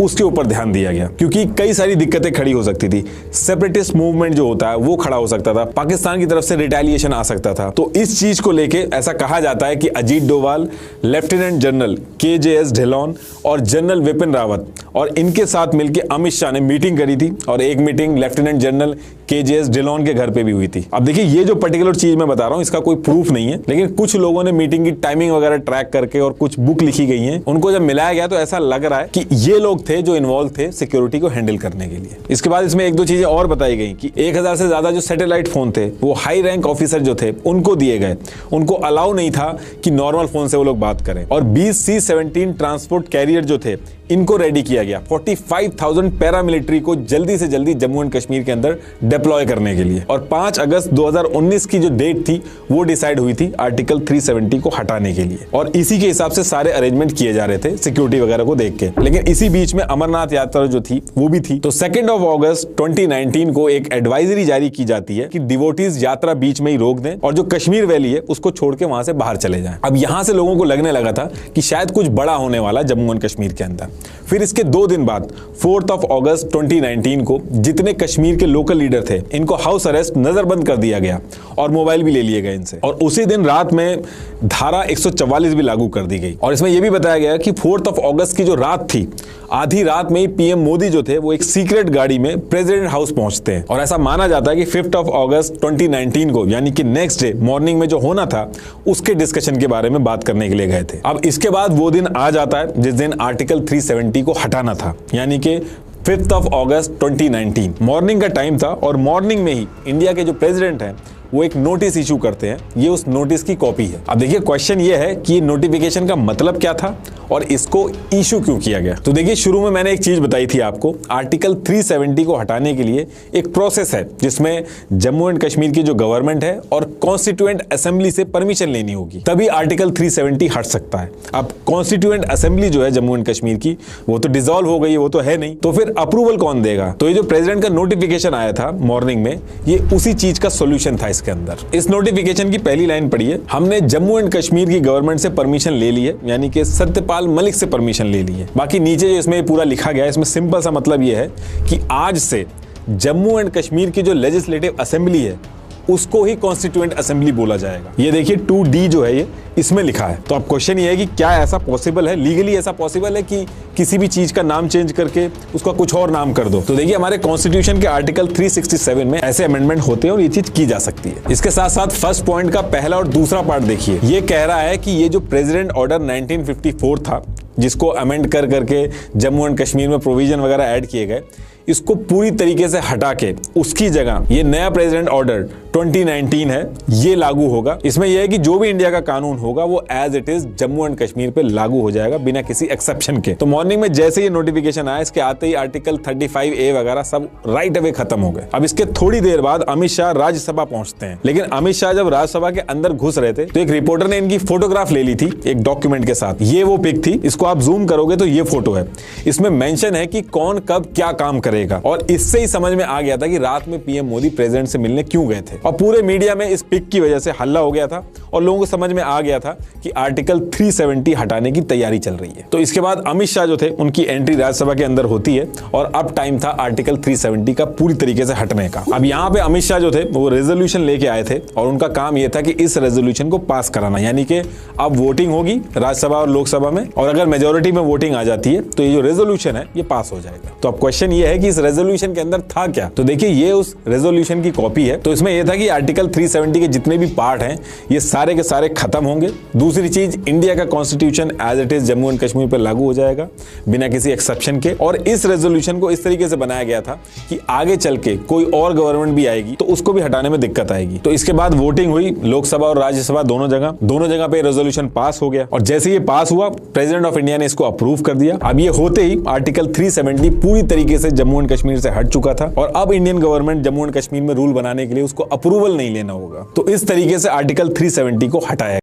उसके ऊपर ध्यान दिया गया क्योंकि कई सारी दिक्कतें खड़ी हो सकती थी। सेपरेटिस्ट मूवमेंट जो होता है वो खड़ा हो सकता था, पाकिस्तान की तरफ से रिटेलिएशन आ सकता था। तो इस चीज को लेके ऐसा कहा जाता है कि Ajit Doval, lieutenant general KJS Dhillon और जनरल विपिन रावत और इनके साथ मिलकर अमित शाह ने मीटिंग करी थी और एक meeting lieutenant general KJS Dhillon के घर पे भी हुई थी। अब देखिए, ये जो पर्टिकुलर चीज मैं बता रहा हूं इसका कोई प्रूफ नहीं है, लेकिन कुछ लोगों ने मीटिंग की टाइमिंग वगैरह ट्रैक करके और कुछ बुक लिखी गई हैं, उनको जब मिलाया गया तो ऐसा लग रहा है कि ये लोग थे जो इन्वॉल्व थे सिक्योरिटी को हैंडल करने के लिए। इसके बाद इसमें एक दो चीजें और बताई गई कि 1000 से ज्यादा जो सैटेलाइट फोन थे वो हाई रैंक ऑफिसर जो थे उनको दिए गए, उनको अलाउ नहीं था कि नॉर्मल फोन से वो लोग बात करें। और 20 C-17 ट्रांसपोर्ट कैरियर जो थे इनको रेडी किया गया 45,000 पैरामिलिट्री को जल्दी से जल्दी जम्मू एंड कश्मीर के अंदर डिप्लॉय करने के लिए। और 5 अगस्त 2019 की जो डेट थी वो डिसाइड हुई थी आर्टिकल 370 को हटाने के लिए और इसी के हिसाब से सारे अरेंजमेंट किए जा रहे थे सिक्योरिटी वगैरह को देख के। लेकिन इसी बीच में अमरनाथ यात्रा जो थी वो भी थी। तो 2 अगस्त 2019 को एक एडवाइजरी जारी की जाती है कि डिवोटीज यात्रा बीच में ही रोक दें और जो कश्मीर वैली है उसको छोड़ के वहां से बाहर चले जाएं। अब यहां से लोगों को लगने लगा था कि शायद कुछ बड़ा होने वाला जम्मू एंड कश्मीर के अंदर। फिर इसके 2 दिन बाद 4 अगस्त 2019 को जितने कश्मीर के लोकल लीडर थे इनको हाउस अरेस्ट नजरबंद कर दिया गया और मोबाइल भी ले लिए गए इनसे। और उसी दिन रात में धारा 144 भी लागू कर दी गई। और इसमें यह भी बताया गया कि 4 अगस्त की जो रात थी, आधी रात में ही पीएम मोदी जो थे वो एक सीक्रेट गाड़ी में प्रेसिडेंट हाउस पहुंचते हैं और ऐसा माना जाता है कि 5 अगस्त 2019 को यानी कि नेक्स्ट डे मॉर्निंग में जो होना था उसके डिस्कशन के बारे में बात करने के लिए गए थे। अब इसके बाद वो दिन आ जाता है जिस दिन आर्टिकल 370 को हटाना था, यानी कि 5 अगस्त 2019 मॉर्निंग का टाइम था और मॉर्निंग में ही इंडिया के जो प्रेसिडेंट हैं वो एक नोटिस इशू करते हैं। ये उस नोटिस की कॉपी है। अब देखिए, क्वेश्चन ये है कि ये नोटिफिकेशन का मतलब क्या था और इसको इशू क्यों किया गया। तो देखिए, शुरू में मैंने एक चीज बताई थी आपको, आर्टिकल 370 को हटाने के लिए एक प्रोसेस है जिसमें जम्मू एंड कश्मीर की जो गवर्नमेंट है और कॉन्स्टिट्यूएंट असेंबली से परमिशन लेनी होगी, तभी आर्टिकल 370 हट सकता है। अब कॉन्स्टिट्यूएंट असेंबली जो है जम्मू एंड कश्मीर की वो तो डिसॉल्व हो गई है, वो तो है नहीं, तो फिर अप्रूवल कौन देगा। तो ये जो प्रेसिडेंट का नोटिफिकेशन आया था मॉर्निंग में, ये उसी चीज का सोल्यूशन था इसके अंदर। इस नोटिफिकेशन की पहली लाइन पढ़िए, हमने जम्मू एंड कश्मीर की गवर्नमेंट से परमिशन ले ली है, यानी कि सत्यपाल मलिक से परमिशन ले ली है। बाकी नीचे जो इसमें पूरा लिखा गया है, इसमें सिंपल सा मतलब यह है कि आज से जम्मू एंड कश्मीर की जो लेजिस्लेटिव असेंबली है उसको ही कॉन्स्टिट्यूएंट असेंबली बोला जाएगा। ये देखिए 2D जो है ये इसमें लिखा है। तो अब क्वेश्चन ये है कि क्या ऐसा पॉसिबल है, लीगली ऐसा पॉसिबल है कि किसी भी चीज का नाम चेंज करके उसका कुछ और नाम कर दो। तो देखिए, हमारे कॉन्स्टिट्यूशन के आर्टिकल 367 में ऐसे अमेंडमेंट होते हैं और ये चीज की जा सकती है। इसके साथ साथ फर्स्ट पॉइंट का पहला और दूसरा पार्ट देखिए, ये कह रहा है कि ये जो प्रेसिडेंट ऑर्डर 1954 था जिसको अमेंड कर करके जम्मू एंड कश्मीर में प्रोविजन वगैरह ऐड किए गए, इसको पूरी तरीके से हटा के उसकी जगह ये नया प्रेसिडेंट ऑर्डर 2019 है, ये लागू होगा। इसमें यह है कि जो भी इंडिया का कानून होगा वो as it is Jammu and Kashmir पे लागू हो जाएगा बिना किसी एक्सेप्शन के। तो मॉर्निंग में जैसे ये नोटिफिकेशन आया, इसके आते ही आर्टिकल 35A वगैरह सब राइट अवे खत्म हो गए। अब इसके थोड़ी देर बाद अमित शाह राज्यसभा पहुंचते हैं, लेकिन अमित शाह जब राज्यसभा के अंदर घुस रहे थे तो एक रिपोर्टर ने इनकी फोटोग्राफ ले ली थी एक डॉक्यूमेंट के साथ। ये वो पिक थी, इसको आप जूम करोगे तो ये फोटो है। इसमें मेंशन है कि कौन कब क्या काम करेगा, और इससे ही समझ में आ गया था कि रात में पीएम मोदी प्रेसिडेंट से मिलने क्यों गए थे। और पूरे मीडिया में इस पिक की वजह से हल्ला हो गया था और लोगों को समझ में आ गया था कि आर्टिकल 370 हटाने की तैयारी चल रही है। तो इसके बाद अमित शाह जो थे उनकी एंट्री राज्यसभा के अंदर होती है और अब टाइम था आर्टिकल 370 का पूरी तरीके से हटने का। अब यहाँ पे अमित शाह जो थे वो रेजोल्यूशन लेके आए थे और उनका काम यह था कि इस रेजोल्यूशन को पास कराना, यानी कि अब वोटिंग होगी राज्यसभा और लोकसभा में, और अगर मेजोरिटी में वोटिंग आ जाती है तो ये जो रेजोल्यूशन है ये पास हो जाएगा। तो अब क्वेश्चन ये है कि इस रेजोल्यूशन के अंदर था क्या। तो देखिए ये उस रेजोल्यूशन की कॉपी है। तो इसमें यह था कि आर्टिकल 370 के जितने भी पार्ट हैं ये सारे के सारे खत्म होंगे। दूसरी चीज, इंडिया का constitution as it is Jammu and Kashmir पर लागू हो जाएगा बिना किसी एक्सेप्शन के। और इस रेजोल्यूशन को इस तरीके से बनाया गया था कि आगे चल के कोई और गवर्नमेंट भी आएगी तो उसको भी हटाने में दिक्कत आएगी। तो इसके बाद वोटिंग हुई लोकसभा और राज्यसभा दोनों जगह पे रेजोल्यूशन पास हो गया। और जैसे ये पास हुआ, प्रेसिडेंट ऑफ इंडिया ने इसको अप्रूव कर दिया। अब ये होते ही आर्टिकल 370 पूरी तरीके से जम्मू एंड कश्मीर से हट चुका था और अब Indian government Jammu and Kashmir में रूल बनाने के लिए उसको अप्रूवल नहीं लेना होगा। तो इस तरीके से आर्टिकल 370 को हटाया।